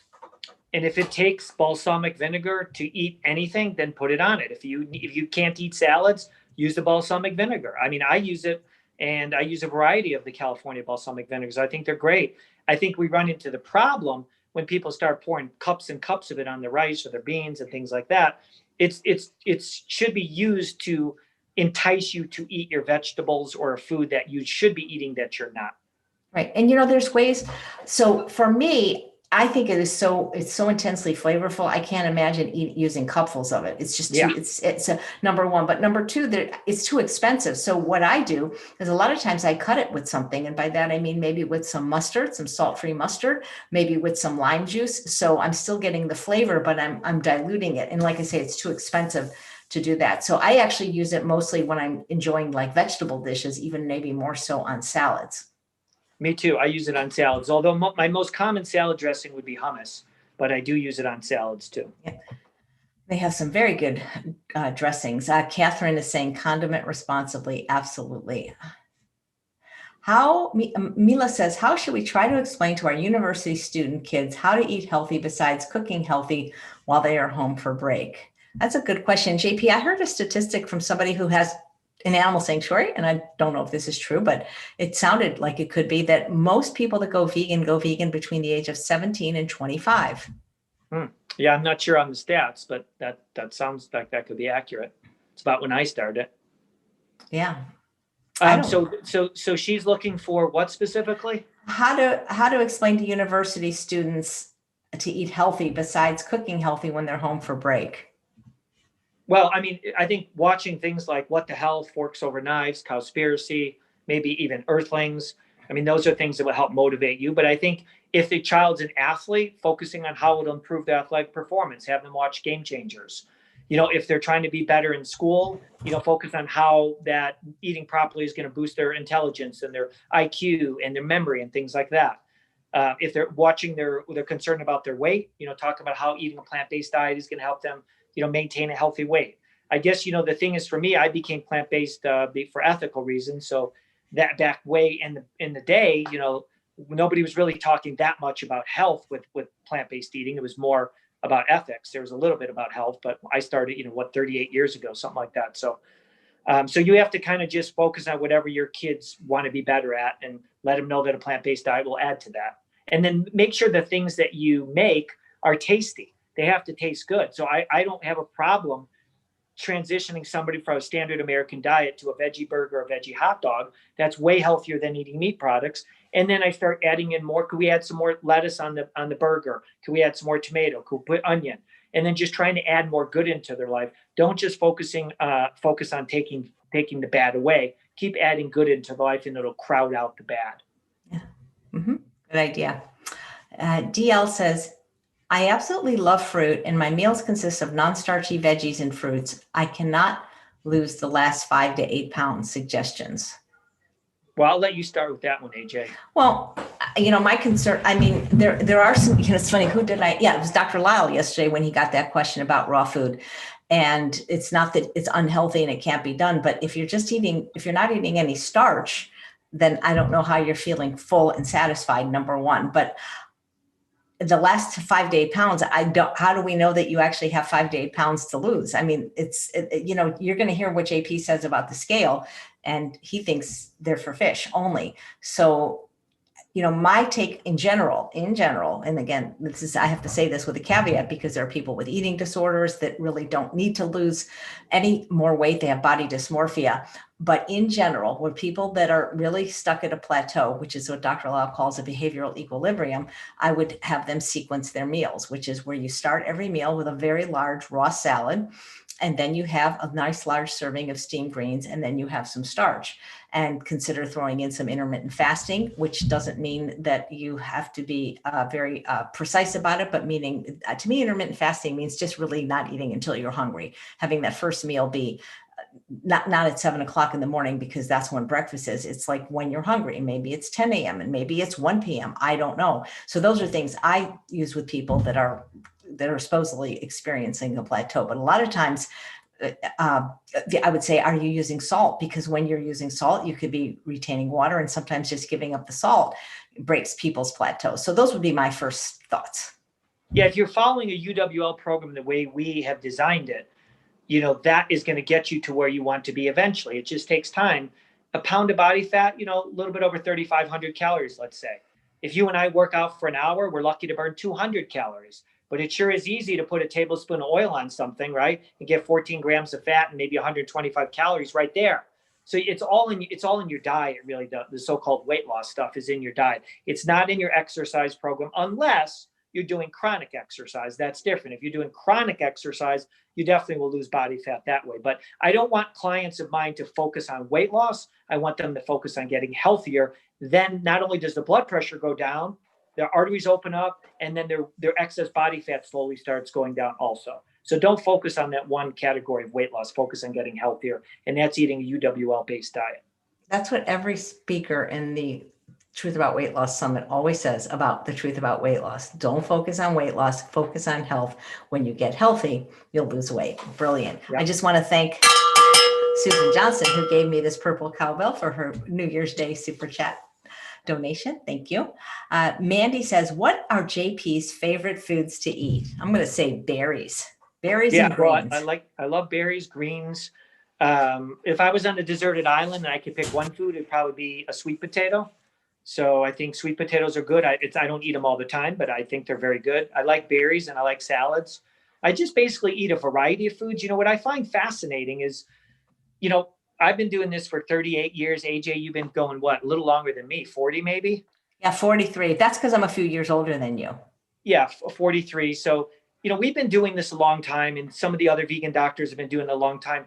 And if it takes balsamic vinegar to eat anything, then put it on it. If you can't eat salads, use the balsamic vinegar. I mean, I use it, and I use a variety of the California balsamic vinegars. I think they're great. I think we run into the problem when people start pouring cups and cups of it on their rice or their beans and things like that. It should be used to entice you to eat your vegetables or a food that you should be eating that you're not. Right. And there's ways. So for me, I think it's so intensely flavorful. I can't imagine using cupfuls of it. It's just too, it's a number one, but number two, it's too expensive. So what I do is a lot of times I cut it with something. And by that, I mean, maybe with some mustard, some salt-free mustard, maybe with some lime juice. So I'm still getting the flavor, but I'm diluting it. And like I say, it's too expensive to do that. So I actually use it mostly when I'm enjoying like vegetable dishes, even maybe more so on salads. Me too. I use it on salads, although my most common salad dressing would be hummus, but I do use it on salads too. Yeah. They have some very good dressings. Catherine is saying condiment responsibly. Absolutely. Mila says, how should we try to explain to our university student kids how to eat healthy besides cooking healthy while they are home for break? That's a good question. JP, I heard a statistic from somebody who has an animal sanctuary, and I don't know if this is true, but it sounded like it could be, that most people that go vegan between the age of 17 and 25. Yeah, I'm not sure on the stats, but that sounds like that could be accurate. It's about when I started. Yeah. So she's looking for what specifically? How to explain to university students to eat healthy besides cooking healthy when they're home for break. Well, I mean, I think watching things like What the Hell, Forks Over Knives, Cowspiracy, maybe even Earthlings. I mean, those are things that will help motivate you. But I think if the child's an athlete, focusing on how it'll improve their athletic performance, have them watch Game Changers. If they're trying to be better in school, focus on how that eating properly is going to boost their intelligence and their IQ and their memory and things like that. If they're watching they're concerned about their weight, talk about how eating a plant-based diet is going to help them maintain a healthy weight. I guess, the thing is, for me, I became plant-based for ethical reasons. So that back way in the day, nobody was really talking that much about health with plant-based eating. It was more about ethics. There was a little bit about health, but I started, 38 years ago, something like that. So you have to kind of just focus on whatever your kids want to be better at and let them know that a plant-based diet will add to that. And then make sure the things that you make are tasty. They have to taste good. So I don't have a problem transitioning somebody from a standard American diet to a veggie burger, a veggie hot dog. That's way healthier than eating meat products. And then I start adding in more. Could we add some more lettuce on the burger? Could we add some more tomato? Could we put onion? And then just trying to add more good into their life. Don't just focus on taking the bad away. Keep adding good into life, and it'll crowd out the bad. Yeah. Mm-hmm. Good idea. DL says, I absolutely love fruit, and my meals consist of non-starchy veggies and fruits. I cannot lose the last 5 to 8 pounds. Suggestions? Well, I'll let you start with that one, AJ. Well, my concern, I mean, there are some, it's funny, it was Dr. Lyle yesterday when he got that question about raw food. And it's not that it's unhealthy and it can't be done, but if you're not eating any starch, then I don't know how you're feeling full and satisfied, number one. But the last 5 to 8 pounds, how do we know that you actually have 5 to 8 pounds to lose? I mean, you're going to hear what JP says about the scale, and he thinks they're for fish only. So, my take in general, and again, I have to say this with a caveat, because there are people with eating disorders that really don't need to lose any more weight. They have body dysmorphia. But in general, with people that are really stuck at a plateau, which is what Dr. Lau calls a behavioral equilibrium, I would have them sequence their meals, which is where you start every meal with a very large raw salad. And then you have a nice large serving of steamed greens, and then you have some starch. And consider throwing in some intermittent fasting, which doesn't mean that you have to be very precise about it, but meaning to me, intermittent fasting means just really not eating until you're hungry. Having that first meal be not at 7 o'clock in the morning, because that's when breakfast is. It's like when you're hungry. Maybe it's 10 a.m. and maybe it's 1 p.m. I don't know. So those are things I use with people that are supposedly experiencing a plateau. But a lot of times, I would say, are you using salt? Because when you're using salt, you could be retaining water, and sometimes just giving up the salt breaks people's plateaus. So those would be my first thoughts. Yeah, if you're following a UWL program the way we have designed it, that is going to get you to where you want to be eventually. It just takes time. A pound of body fat, a little bit over 3,500 calories, let's say. If you and I work out for an hour, we're lucky to burn 200 calories. But it sure is easy to put a tablespoon of oil on something, right? And get 14 grams of fat and maybe 125 calories right there. So it's all in your diet, really. The so-called weight loss stuff is in your diet. It's not in your exercise program unless you're doing chronic exercise. That's different. If you're doing chronic exercise, you definitely will lose body fat that way. But I don't want clients of mine to focus on weight loss. I want them to focus on getting healthier. Then not only does the blood pressure go down, their arteries open up, and then their excess body fat slowly starts going down also. So don't focus on that one category of weight loss. Focus on getting healthier, and that's eating a UWL-based diet. That's what every speaker in the Truth About Weight Loss Summit always says about the truth about weight loss. Don't focus on weight loss, focus on health. When you get healthy, you'll lose weight. Brilliant. Yep. I just want to thank Susan Johnson, who gave me this purple cowbell for her New Year's Day super chat donation. Thank you. Mandy says, what are JP's favorite foods to eat? I'm going to say berries. Berries and greens. I love berries, greens. If I was on a deserted island and I could pick one food, it'd probably be a sweet potato. So I think sweet potatoes are good. I don't eat them all the time, but I think they're very good. I like berries and I like salads. I just basically eat a variety of foods. What I find fascinating is, I've been doing this for 38 years. AJ, you've been going, what, a little longer than me, 40 maybe? Yeah, 43. That's because I'm a few years older than you. Yeah, 43. So, we've been doing this a long time, and some of the other vegan doctors have been doing it a long time.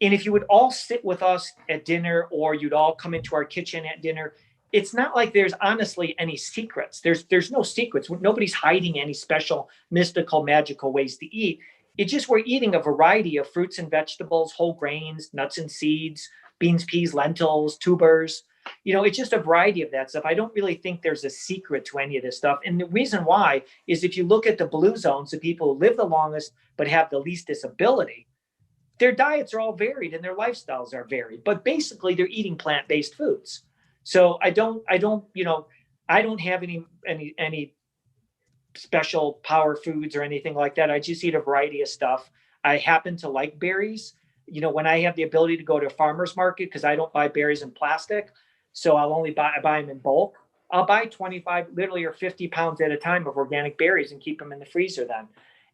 And if you would all sit with us at dinner, or you'd all come into our kitchen at dinner, it's not like there's honestly any secrets. There's no secrets. Nobody's hiding any special, mystical, magical ways to eat. It's just we're eating a variety of fruits and vegetables, whole grains, nuts and seeds, beans, peas, lentils, tubers. It's just a variety of that stuff. I don't really think there's a secret to any of this stuff. And the reason why is if you look at the blue zones, the people who live the longest but have the least disability, their diets are all varied and their lifestyles are varied. But basically, they're eating plant-based foods. So I don't have any special power foods or anything like that. I just eat a variety of stuff. I happen to like berries. When I have the ability to go to a farmer's market, because I don't buy berries in plastic, so I'll only buy them in bulk. I'll buy 25, literally, or 50 pounds at a time of organic berries and keep them in the freezer then.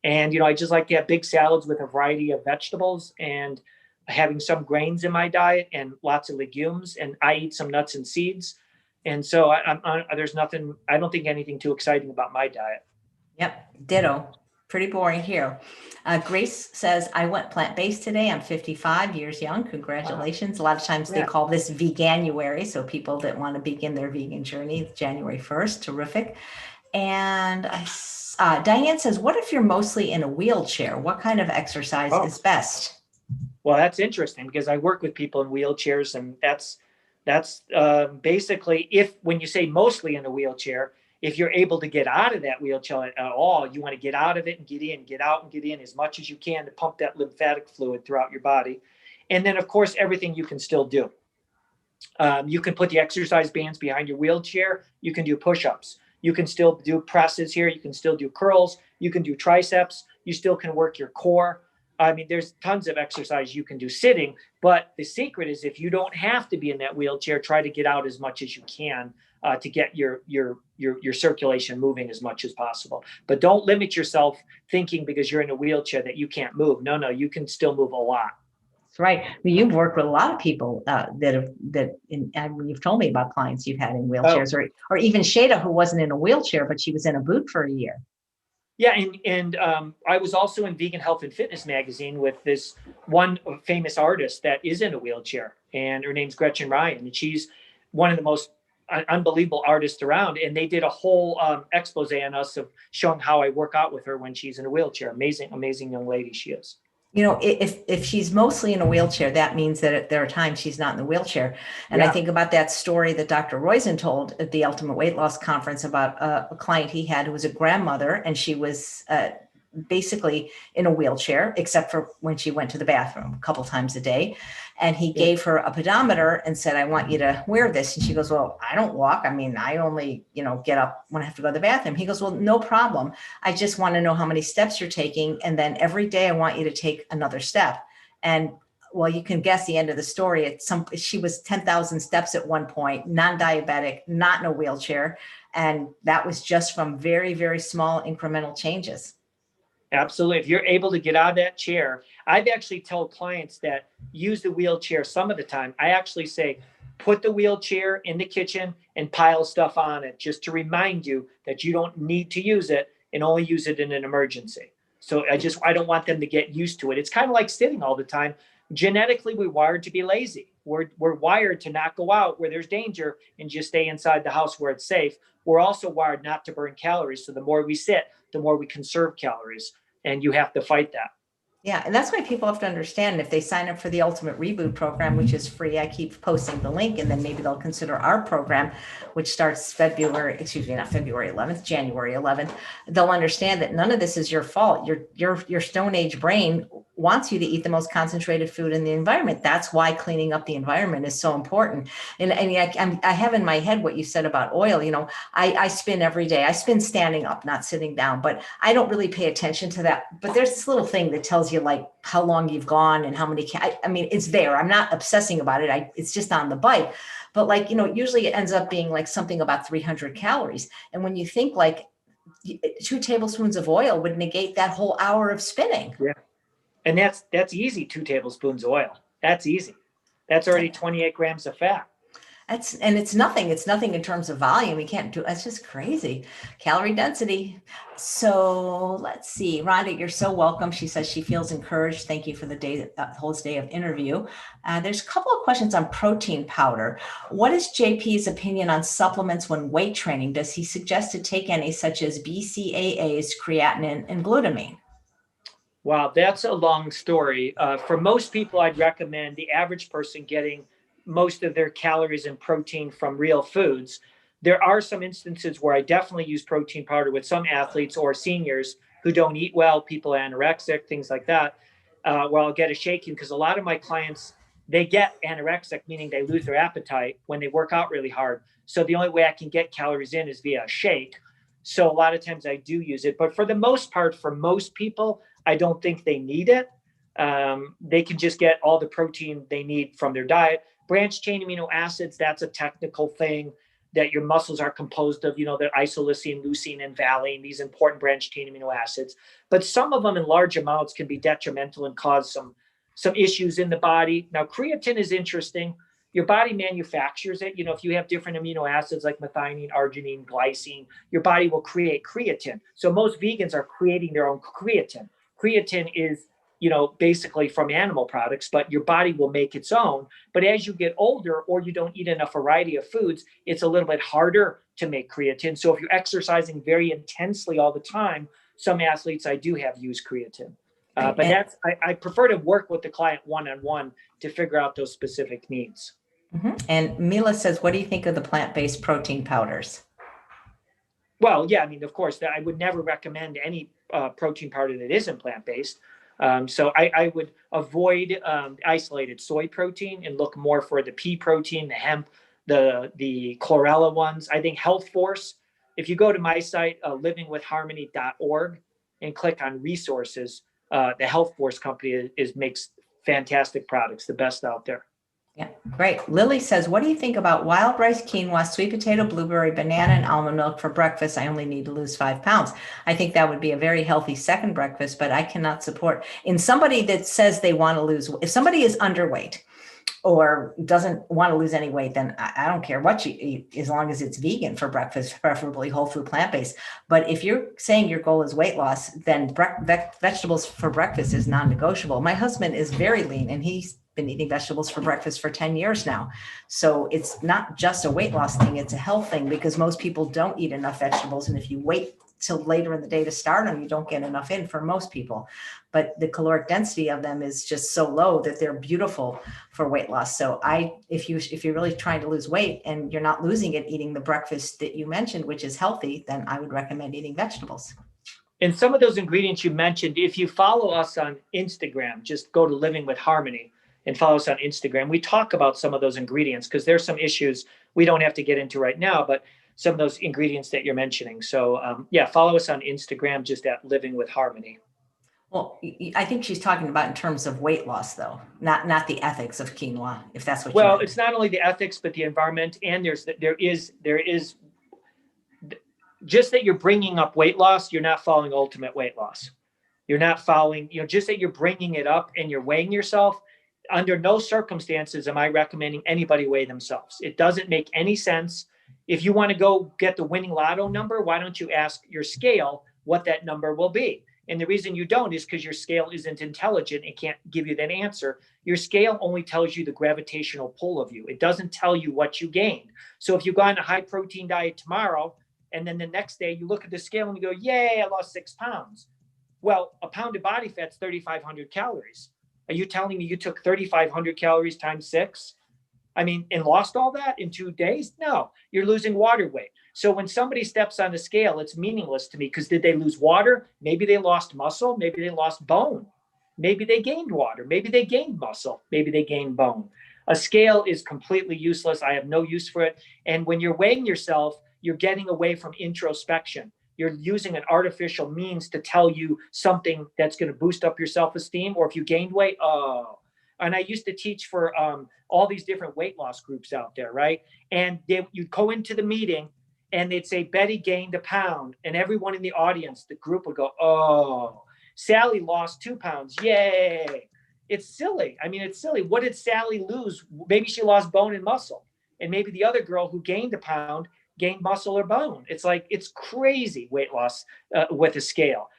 And, I just like to have big salads with a variety of vegetables and having some grains in my diet and lots of legumes. And I eat some nuts and seeds. And so there's nothing, I don't think anything too exciting about my diet. Yep. Ditto. Pretty boring here. Grace says, I went plant-based today. I'm 55 years young. Congratulations. Wow. A lot of times they call this Veganuary. So people that want to begin their vegan journey, January 1st. Terrific. And Diane says, what if you're mostly in a wheelchair? What kind of exercise is best? Well, that's interesting because I work with people in wheelchairs, and that's basically when you say mostly in a wheelchair, if you're able to get out of that wheelchair at all, you want to get out of it and get in, get out and get in as much as you can to pump that lymphatic fluid throughout your body. And then, of course, everything you can still do. You can put the exercise bands behind your wheelchair. You can do push-ups. You can still do presses here. You can still do curls. You can do triceps. You still can work your core. I mean, there's tons of exercise you can do sitting, but the secret is if you don't have to be in that wheelchair, try to get out as much as you can to get your circulation moving as much as possible. But don't limit yourself thinking because you're in a wheelchair that you can't move. No, you can still move a lot. That's right. Well, you've worked with a lot of people you've told me about clients you've had in wheelchairs, or even Shada, who wasn't in a wheelchair, but she was in a boot for a year. Yeah, and I was also in Vegan Health and Fitness magazine with this one famous artist that is in a wheelchair, and her name's Gretchen Ryan, and she's one of the most unbelievable artists around. And they did a whole expose on us of showing how I work out with her when she's in a wheelchair. Amazing, amazing young lady she is. You know, if she's mostly in a wheelchair, that means that there are times she's not in the wheelchair. And I think about that story that Dr. Roizen told at the Ultimate Weight Loss Conference about a client he had who was a grandmother, and she was basically in a wheelchair, except for when she went to the bathroom a couple times a day. And he gave her a pedometer and said, I want you to wear this. And she goes, well, I don't walk. I mean, I only, get up when I have to go to the bathroom. He goes, well, no problem. I just want to know how many steps you're taking. And then every day I want you to take another step. And well, you can guess the end of the story. She was 10,000 steps at one point, non-diabetic, not in a wheelchair. And that was just from very, very small incremental changes. Absolutely. If you're able to get out of that chair, I've actually told clients that use the wheelchair some of the time. I actually say, put the wheelchair in the kitchen and pile stuff on it just to remind you that you don't need to use it and only use it in an emergency. So I don't want them to get used to it. It's kind of like sitting all the time. Genetically, we're wired to be lazy. We're wired to not go out where there's danger and just stay inside the house where it's safe. We're also wired not to burn calories. So the more we sit, the more we conserve calories, and you have to fight that. Yeah. And that's why people have to understand if they sign up for the Ultimate Reboot program, which is free, I keep posting the link, and then maybe they'll consider our program, which starts January 11th. They'll understand that none of this is your fault. Your Stone Age brain wants you to eat the most concentrated food in the environment. That's why cleaning up the environment is so important. And I have in my head what you said about oil. I spin every day. I spin standing up, not sitting down, but I don't really pay attention to that. But there's this little thing that tells you like how long you've gone and how many, I mean, it's there. I'm not obsessing about it. It's just on the bike. But usually it ends up being like something about 300 calories. And when you think 2 tablespoons of oil would negate that whole hour of spinning. Yeah. And that's easy. 2 tablespoons of oil. That's easy. That's already 28 grams of fat. It's nothing. It's nothing in terms of volume. You can't do, that's just crazy. Calorie density. So let's see. Rhonda, you're so welcome. She says she feels encouraged. Thank you for the whole day of interview. There's a couple of questions on protein powder. What is JP's opinion on supplements when weight training? Does he suggest to take any such as BCAAs, creatinine, and glutamine? Wow, that's a long story. For most people, I'd recommend the average person getting most of their calories and protein from real foods. There are some instances where I definitely use protein powder with some athletes or seniors who don't eat well, people anorexic, things like that, where I'll get a shaking because a lot of my clients, they get anorexic, meaning they lose their appetite when they work out really hard. So the only way I can get calories in is via a shake. So a lot of times I do use it. But for the most part, for most people, I don't think they need it. They can just get all the protein they need from their diet. Branched chain amino acids, that's a technical thing that your muscles are composed of, the isoleucine, leucine, and valine, these important branched chain amino acids. But some of them in large amounts can be detrimental and cause some issues in the body. Now, creatine is interesting. Your body manufactures it. If you have different amino acids like methionine, arginine, glycine, your body will create creatine. So most vegans are creating their own creatine. Creatine is basically from animal products, but your body will make its own. But as you get older or you don't eat enough variety of foods, it's a little bit harder to make creatine. So if you're exercising very intensely all the time, some athletes I do have use creatine. But I prefer to work with the client one-on-one to figure out those specific needs. Mm-hmm. And Mila says, what do you think of the plant-based protein powders? Well, yeah, of course, I would never recommend any protein powder that isn't plant-based. So I would avoid isolated soy protein and look more for the pea protein, the hemp, the chlorella ones. I think Health Force, if you go to my site, livingwithharmony.org, and click on resources, the Health Force company makes fantastic products, the best out there. Yeah, great. Lily says, what do you think about wild rice, quinoa, sweet potato, blueberry, banana, and almond milk for breakfast? I only need to lose 5 pounds. I think that would be a very healthy second breakfast, but I cannot support in somebody that says they want to lose. If somebody is underweight or doesn't want to lose any weight, then I don't care what you eat, as long as it's vegan for breakfast, preferably whole food, plant-based. But if you're saying your goal is weight loss, then vegetables for breakfast is non-negotiable. My husband is very lean, and he's been eating vegetables for breakfast for 10 years now. So it's not just a weight loss thing, it's a health thing, because most people don't eat enough vegetables. And if you wait till later in the day to start them, you don't get enough in for most people. But the caloric density of them is just so low that they're beautiful for weight loss. So if you're really trying to lose weight and you're not losing it eating the breakfast that you mentioned, which is healthy, then I would recommend eating vegetables. And some of those ingredients you mentioned, if you follow us on Instagram, just go to Living with Harmony and follow us on Instagram. We talk about some of those ingredients because there's some issues we don't have to get into right now, but some of those ingredients that you're mentioning. So yeah, follow us on Instagram, just at Living with Harmony. Well, I think she's talking about in terms of weight loss, though, not the ethics of quinoa, if that's what you Well, meant. it's not only the ethics, but the environment. And there is just that you're bringing up weight loss. You're not following ultimate weight loss. You're not following, just that you're bringing it up and you're weighing yourself. Under no circumstances am I recommending anybody weigh themselves. It doesn't make any sense. If you want to go get the winning lotto number, why don't you ask your scale what that number will be? And the reason you don't is because your scale isn't intelligent and can't give you that answer. Your scale only tells you the gravitational pull of you. It doesn't tell you what you gained. So if you go on a high protein diet tomorrow, and then the next day you look at the scale and you go, yay, I lost 6 pounds. Well, a pound of body fat's 3,500 calories. Are you telling me you took 3,500 calories times 6? I mean, and lost all that in 2 days? No, you're losing water weight. So when somebody steps on the scale, it's meaningless to me because did they lose water? Maybe they lost muscle. Maybe they lost bone. Maybe they gained water. Maybe they gained muscle. Maybe they gained bone. A scale is completely useless. I have no use for it. And when you're weighing yourself, you're getting away from introspection. You're using an artificial means to tell you something that's going to boost up your self-esteem. Or if you gained weight, oh. And I used to teach for all these different weight loss groups out there, right? And you'd go into the meeting and they'd say, Betty gained a pound. And everyone in the audience, the group would go, oh, Sally lost 2 pounds. Yay. It's silly. I mean, it's silly. What did Sally lose? Maybe she lost bone and muscle. And maybe the other girl who gained a pound gained muscle or bone. It's like, it's crazy weight loss with a scale.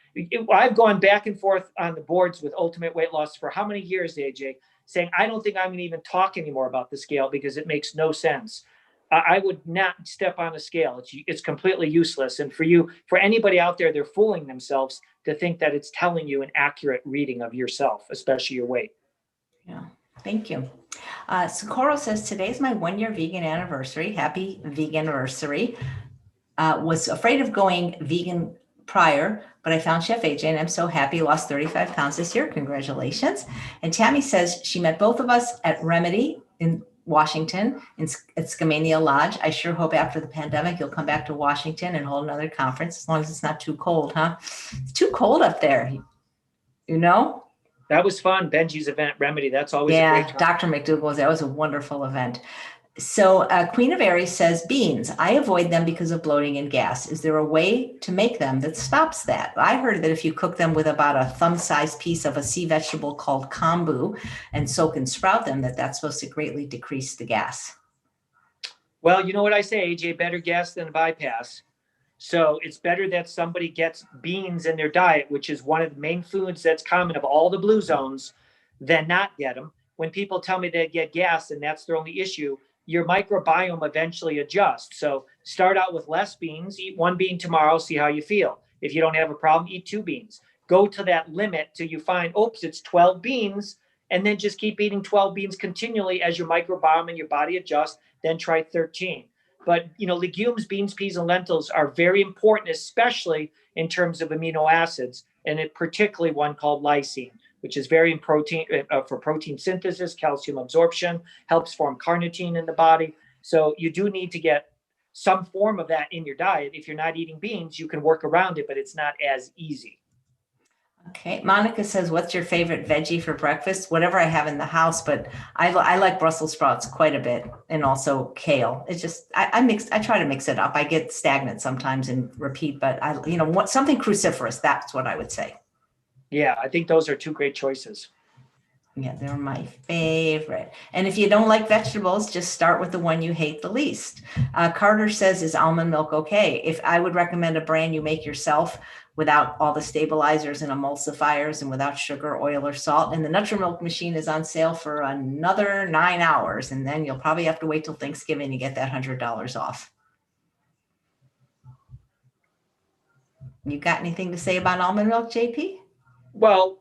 I've gone back and forth on the boards with Ultimate Weight Loss for how many years, AJ, saying, I don't think I'm going to even talk anymore about the scale because it makes no sense. I would not step on a scale. It's completely useless. And for anybody out there, they're fooling themselves to think that it's telling you an accurate reading of yourself, especially your weight. Yeah, thank you. Socorro says, today's my 1-year vegan anniversary. Happy vegan anniversary. Was afraid of going vegan prior, but I found Chef AJ and I'm so happy. Lost 35 pounds this year. Congratulations. And Tammy says she met both of us at Remedy in Washington at Skamania Lodge. I sure hope after the pandemic you'll come back to Washington and hold another conference, as long as it's not too cold, huh? It's too cold up there, you know? That was fun. Benji's event, Remedy. That's always a great time. Dr. McDougall, that was a wonderful event. So Queen of Aries says, beans, I avoid them because of bloating and gas. Is there a way to make them that stops that? I heard that if you cook them with about a thumb-sized piece of a sea vegetable called kombu and soak and sprout them, that's supposed to greatly decrease the gas. Well, you know what I say, AJ, better gas than a bypass. So it's better that somebody gets beans in their diet, which is one of the main foods that's common of all the blue zones, than not get them. When people tell me they get gas and that's their only issue, your microbiome eventually adjusts. So start out with less beans, eat 1 bean tomorrow, see how you feel. If you don't have a problem, eat 2 beans. Go to that limit till you find, oops, it's 12 beans, and then just keep eating 12 beans continually as your microbiome and your body adjusts, then try 13. But, legumes, beans, peas, and lentils are very important, especially in terms of amino acids, and particularly one called lysine, which is very important for protein synthesis, calcium absorption, helps form carnitine in the body. So you do need to get some form of that in your diet. If you're not eating beans, you can work around it, but it's not as easy. Okay. Monica says, what's your favorite veggie for breakfast? Whatever I have in the house, but I like Brussels sprouts quite a bit, and also kale. It's just, I try to mix it up. I get stagnant sometimes and repeat, but something cruciferous. That's what I would say. Yeah, I think those are 2 great choices. Yeah, they're my favorite. And if you don't like vegetables, just start with the one you hate the least. Carter says, is almond milk okay? If I would recommend a brand you make yourself without all the stabilizers and emulsifiers and without sugar, oil, or salt. And the Nutri-Milk machine is on sale for another 9 hours. And then you'll probably have to wait till Thanksgiving to get that $100 off. You got anything to say about almond milk, JP? Well,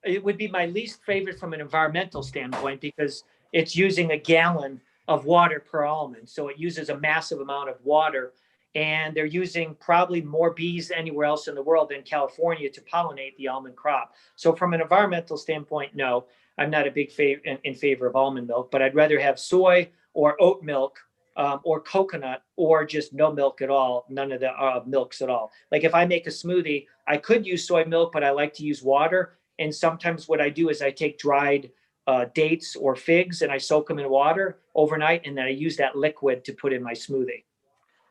it would be my least favorite from an environmental standpoint because it's using a gallon of water per almond. So it uses a massive amount of water. And they're using probably more bees anywhere else in the world than California to pollinate the almond crop. So from an environmental standpoint, no, I'm not a big in favor of almond milk, but I'd rather have soy or oat milk or coconut or just no milk at all, none of the milks at all. Like if I make a smoothie, I could use soy milk, but I like to use water. And sometimes what I do is I take dried dates or figs and I soak them in water overnight. And then I use that liquid to put in my smoothie.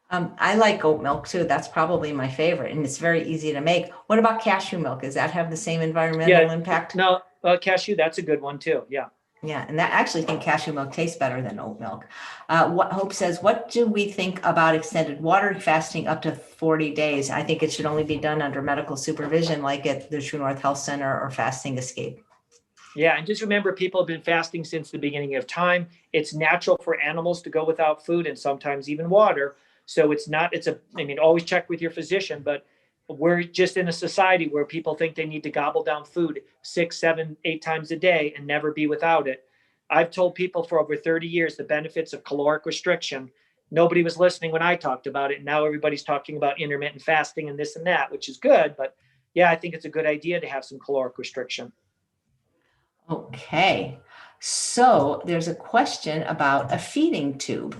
I like oat milk too. That's probably my favorite, and it's very easy to make. What about cashew milk? Does that have the same environmental impact? No, cashew, that's a good one too. Yeah. Yeah, and I actually think cashew milk tastes better than oat milk. What Hope says, what do we think about extended water fasting up to 40 days? I think it should only be done under medical supervision, like at the True North Health Center or Fasting Escape. Yeah, and just remember, people have been fasting since the beginning of time. It's natural for animals to go without food and sometimes even water. So always check with your physician, but we're just in a society where people think they need to gobble down food 6, 7, 8 times a day and never be without it. I've told people for over 30 years the benefits of caloric restriction. Nobody was listening when I talked about it. Now everybody's talking about intermittent fasting and this and that, which is good. But yeah, I think it's a good idea to have some caloric restriction. Okay, so there's a question about a feeding tube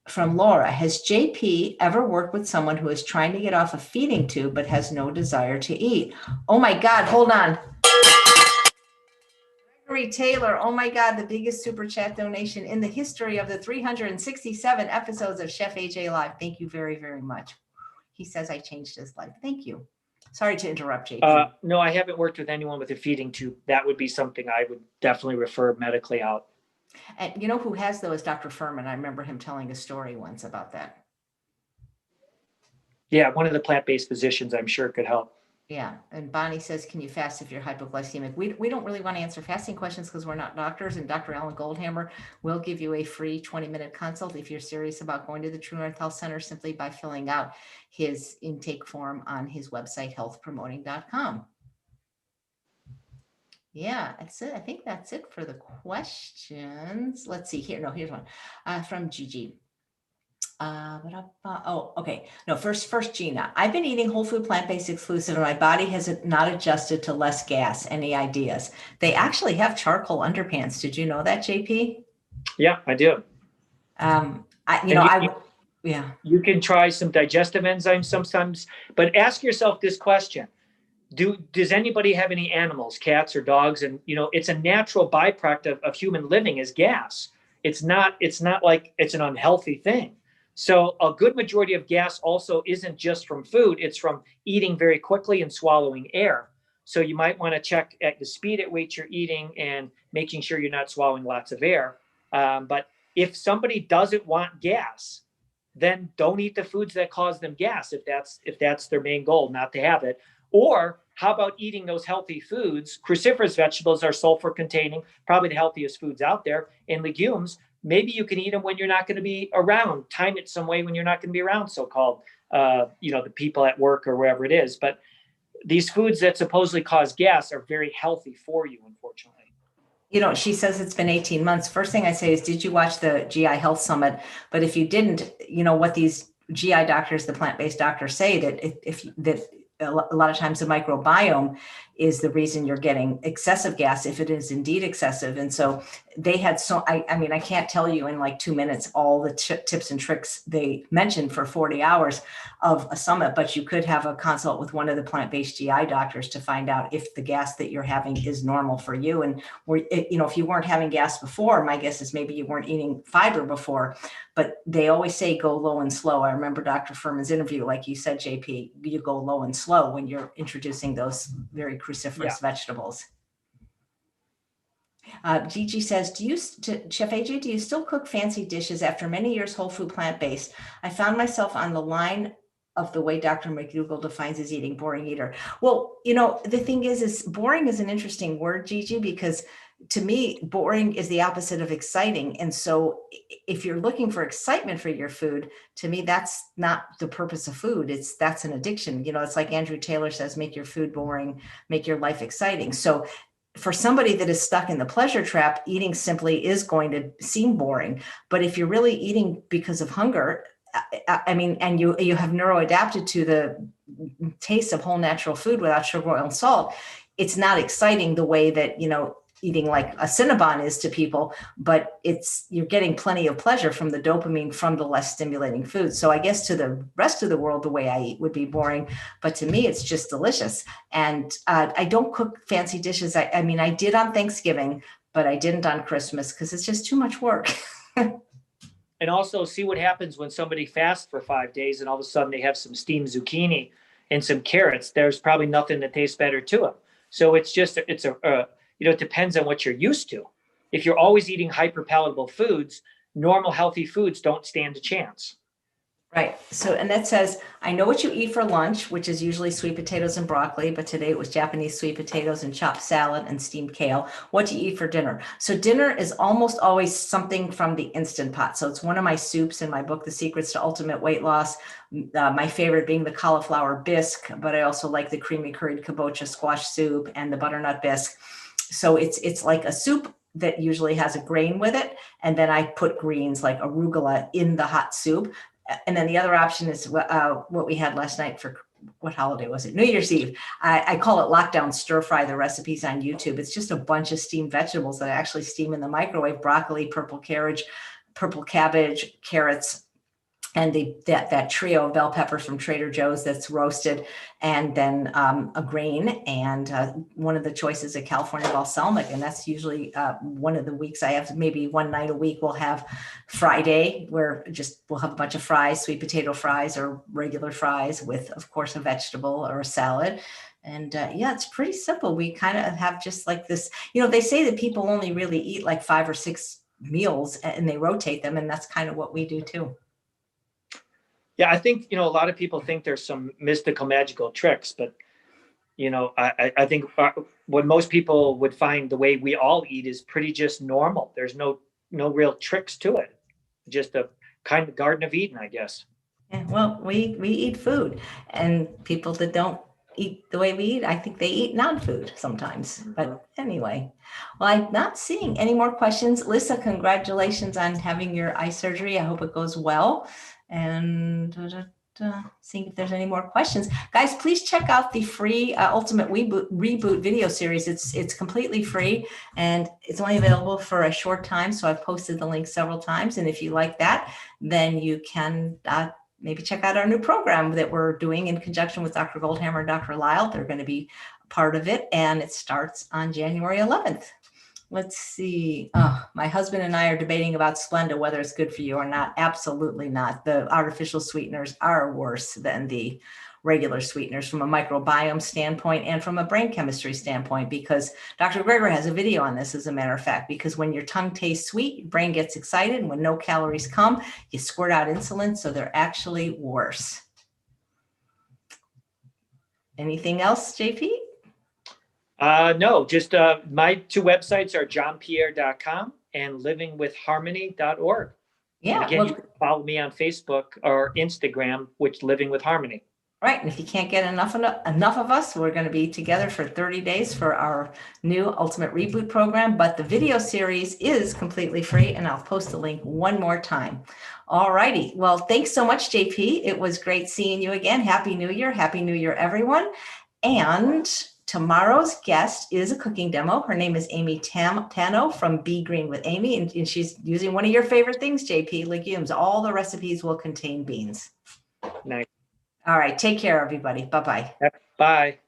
from Laura. Has JP ever worked with someone who is trying to get off a feeding tube but has no desire to eat? Oh my God, hold on. Gregory Taylor, oh my God, the biggest super chat donation in the history of the 367 episodes of Chef AJ Live. Thank you very, very much. He says I changed his life. Thank you. Sorry to interrupt, JP. No, I haven't worked with anyone with a feeding tube. That would be something I would definitely refer medically out. And you know who has though is Dr. Furman. I remember him telling a story once about that. Yeah, one of the plant-based physicians, I'm sure could help. Yeah, and Bonnie says, can you fast if you're hypoglycemic? We don't really want to answer fasting questions because we're not doctors, and Dr. Alan Goldhammer will give you a free 20-minute consult if you're serious about going to the True North Health Center simply by filling out his intake form on his website, healthpromoting.com. Yeah, that's it. I think that's it for the questions. Let's see here. No, here's one from Gigi. Okay. No, first Gina. I've been eating whole food plant-based exclusive and my body has not adjusted to less gas. Any ideas? They actually have charcoal underpants. Did you know that, JP? Yeah, I do. You can try some digestive enzymes sometimes, but ask yourself this question. Does anybody have any animals, cats or dogs? And it's a natural byproduct of human living is gas. It's not like it's an unhealthy thing. So a good majority of gas also isn't just from food, it's from eating very quickly and swallowing air. So you might want to check at the speed at which you're eating and making sure you're not swallowing lots of air. But if somebody doesn't want gas, then don't eat the foods that cause them gas if that's their main goal, not to have it. Or how about eating those healthy foods? Cruciferous vegetables are sulfur containing, probably the healthiest foods out there, and legumes. Maybe you can eat them when you're not going to be around. Time it some way when you're not going to be around, so-called, the people at work or wherever it is. But these foods that supposedly cause gas are very healthy for you, unfortunately. She says it's been 18 months. First thing I say is, did you watch the GI Health Summit? But if you didn't, what these GI doctors, the plant-based doctors say that a lot of times the microbiome is the reason you're getting excessive gas, if it is indeed excessive. And so they had I can't tell you in like 2 minutes all the tips and tricks they mentioned for 40 hours of a summit, but you could have a consult with one of the plant-based GI doctors to find out if the gas that you're having is normal for you. And if you weren't having gas before, my guess is maybe you weren't eating fiber before, but they always say go low and slow. I remember Dr. Furman's interview, like you said, JP, you go low and slow when you're introducing those very cruciferous vegetables. Gigi says, Chef AJ, do you still cook fancy dishes after many years whole food plant-based? I found myself on the line of the way Dr. McDougall defines his eating, boring eater. Well, the thing is boring is an interesting word, Gigi, because to me, boring is the opposite of exciting. And so if you're looking for excitement for your food, to me, that's not the purpose of food. That's an addiction. It's like Andrew Taylor says, make your food boring, make your life exciting. So for somebody that is stuck in the pleasure trap, eating simply is going to seem boring. But if you're really eating because of hunger, and you have neuroadapted to the taste of whole natural food without sugar, oil, and salt, it's not exciting the way that, eating like a Cinnabon is to people, but you're getting plenty of pleasure from the dopamine from the less stimulating food. So I guess to the rest of the world, the way I eat would be boring, but to me, it's just delicious. And I don't cook fancy dishes. I did on Thanksgiving, but I didn't on Christmas because it's just too much work. And also see what happens when somebody fasts for 5 days and all of a sudden they have some steamed zucchini and some carrots. There's probably nothing that tastes better to them. So it depends on what you're used to. If you're always eating hyper palatable foods, normal healthy foods don't stand a chance. Right. So Annette says, I know what you eat for lunch, which is usually sweet potatoes and broccoli, but today it was Japanese sweet potatoes and chopped salad and steamed kale. What do you eat for dinner? So dinner is almost always something from the Instant Pot. So it's one of my soups in my book, The Secrets to Ultimate Weight Loss. My favorite being the cauliflower bisque, but I also like the creamy curried kabocha squash soup and the butternut bisque. So it's like a soup that usually has a grain with it. And then I put greens like arugula in the hot soup. And then the other option is what we had last night for what holiday was it? New Year's Eve. I call it lockdown stir fry. The recipe's on YouTube. It's just a bunch of steamed vegetables that I actually steam in the microwave: broccoli, purple cabbage, carrots, and that trio of bell peppers from Trader Joe's that's roasted, and then a grain, and one of the choices of California balsamic. And that's usually one of the weeks I have, maybe one night a week, we'll have Friday, where we'll have a bunch of fries, sweet potato fries or regular fries with, of course, a vegetable or a salad. And it's pretty simple. We kind of have just like this, they say that people only really eat like 5 or 6 meals and they rotate them. And that's kind of what we do too. Yeah, I think, a lot of people think there's some mystical, magical tricks, but, I think what most people would find the way we all eat is pretty just normal. There's no real tricks to it. Just a kind of Garden of Eden, I guess. Yeah, well, we eat food, and people that don't eat the way we eat, I think they eat non-food sometimes. Mm-hmm. But anyway, well, I'm not seeing any more questions. Lisa, congratulations on having your eye surgery. I hope it goes well. And seeing if there's any more questions. Guys, please check out the free Ultimate Reboot video series. It's completely free and it's only available for a short time. So I've posted the link several times. And if you like that, then you can maybe check out our new program that we're doing in conjunction with Dr. Goldhammer and Dr. Lyle. They're going to be part of it. And it starts on January 11th. Let's see. My husband and I are debating about Splenda, whether it's good for you or not. Absolutely not. The artificial sweeteners are worse than the regular sweeteners from a microbiome standpoint and from a brain chemistry standpoint, because Dr. Greger has a video on this, as a matter of fact, because when your tongue tastes sweet, your brain gets excited. And when no calories come, you squirt out insulin. So they're actually worse. Anything else, JP? No, just my 2 websites are johnpierre.com and livingwithharmony.org. Yeah. And again, you can follow me on Facebook or Instagram, which Living with Harmony. Right. And if you can't get enough of us, we're going to be together for 30 days for our new Ultimate Reboot program. But the video series is completely free, and I'll post the link one more time. All righty. Well, thanks so much, JP. It was great seeing you again. Happy New Year. Happy New Year, everyone. And tomorrow's guest is a cooking demo. Her name is Amy Tano from Be Green with Amy, and she's using one of your favorite things, JP, legumes. All the recipes will contain beans. Nice. All right. Take care, everybody. Bye-bye. Bye.